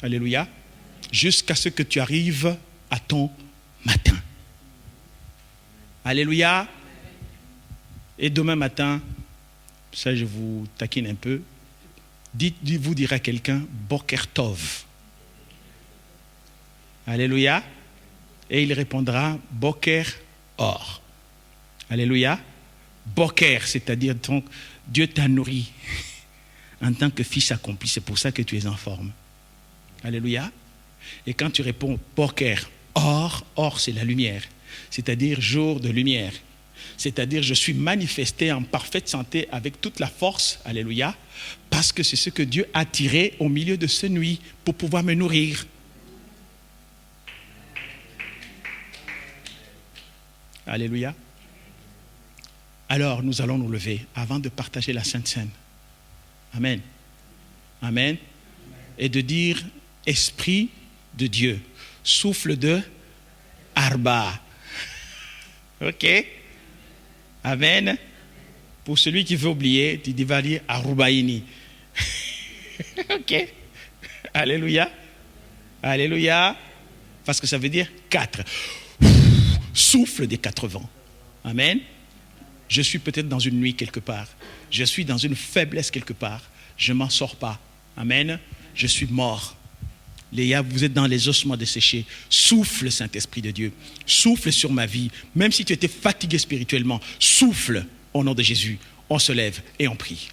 Alléluia. Jusqu'à ce que tu arrives à ton matin. Alléluia. Et demain matin, ça je vous taquine un peu, vous direz à quelqu'un Boker Tov. Alléluia. Et il répondra Boker Or. Alléluia. Boker, c'est-à-dire donc Dieu t'a nourri en tant que fils accompli. C'est pour ça que tu es en forme. Alléluia. Et quand tu réponds Boker Or, Or c'est la lumière. C'est-à-dire jour de lumière. C'est-à-dire je suis manifesté en parfaite santé avec toute la force. Alléluia. Parce que c'est ce que Dieu a tiré au milieu de cette nuit pour pouvoir me nourrir. Alléluia. Alors, nous allons nous lever avant de partager la Sainte Seine. Amen. Amen. Et de dire, Esprit de Dieu, souffle de Arba. Ok. Amen. Pour celui qui veut oublier, tu vas dire Arubaini. Ok. Alléluia. Alléluia. Parce que ça veut dire 4. Souffle des 4 vents. Amen. Je suis peut-être dans une nuit quelque part. Je suis dans une faiblesse quelque part. Je ne m'en sors pas. Amen. Je suis mort. Léa, vous êtes dans les ossements desséchés. Souffle, Saint-Esprit de Dieu. Souffle sur ma vie. Même si tu étais fatigué spirituellement, souffle au nom de Jésus. On se lève et on prie.